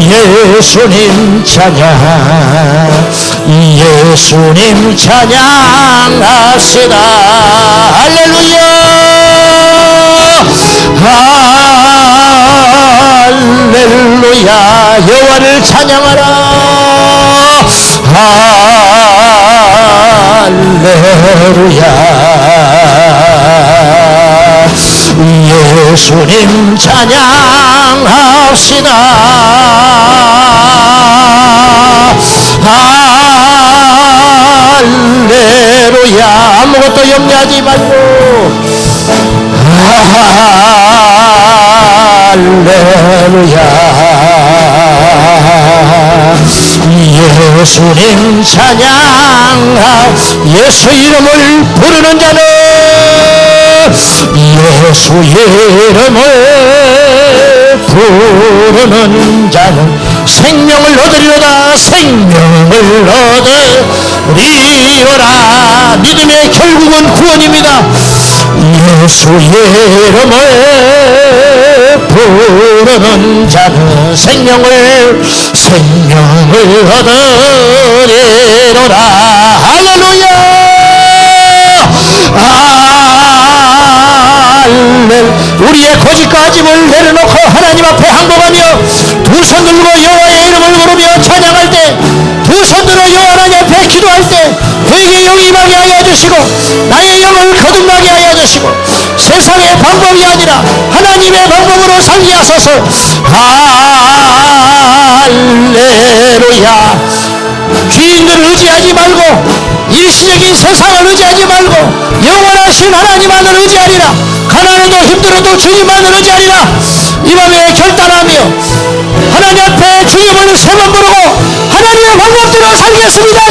예수님 찬양 예수님 찬양합시다 할렐루야 할렐루야 여호와를 찬양하라 할렐루야 예수님 찬양합시다 할렐루야 아무것도 염려하지 말고 할렐루야 예수님 찬양하 예수 이름을 부르는 자는 예수 이름을 부르는 자는 생명을 얻으리로다 생명을 얻으리로라 믿음의 결국은 구원입니다 예수 이름을 부르는 자는 생명을 얻으리로라 할렐루야 우리의 고집과 아집을 내려놓고 하나님 앞에 항복하며 두 손 들고 여호와의 이름을 부르며 찬양할 때, 두 손 들어 여호와 하나님 앞에 기도할 때 회개의 영이 임하게 하여 주시고 나의 영을 거듭나게 하여 주시고 세상의 방법이 아니라 하나님의 방법으로 살게 하소서. 할렐루야. 귀인들을 의지하지 말고 일시적인 세상을 의지하지 말고 영원하신 하나님 안을 의지하리라. 가난해도 힘들어도 주님만을 의지하리라. 이 밤에 결단하며 하나님 앞에 주님을 세 번 부르고 하나님의 방법대로 살겠습니다.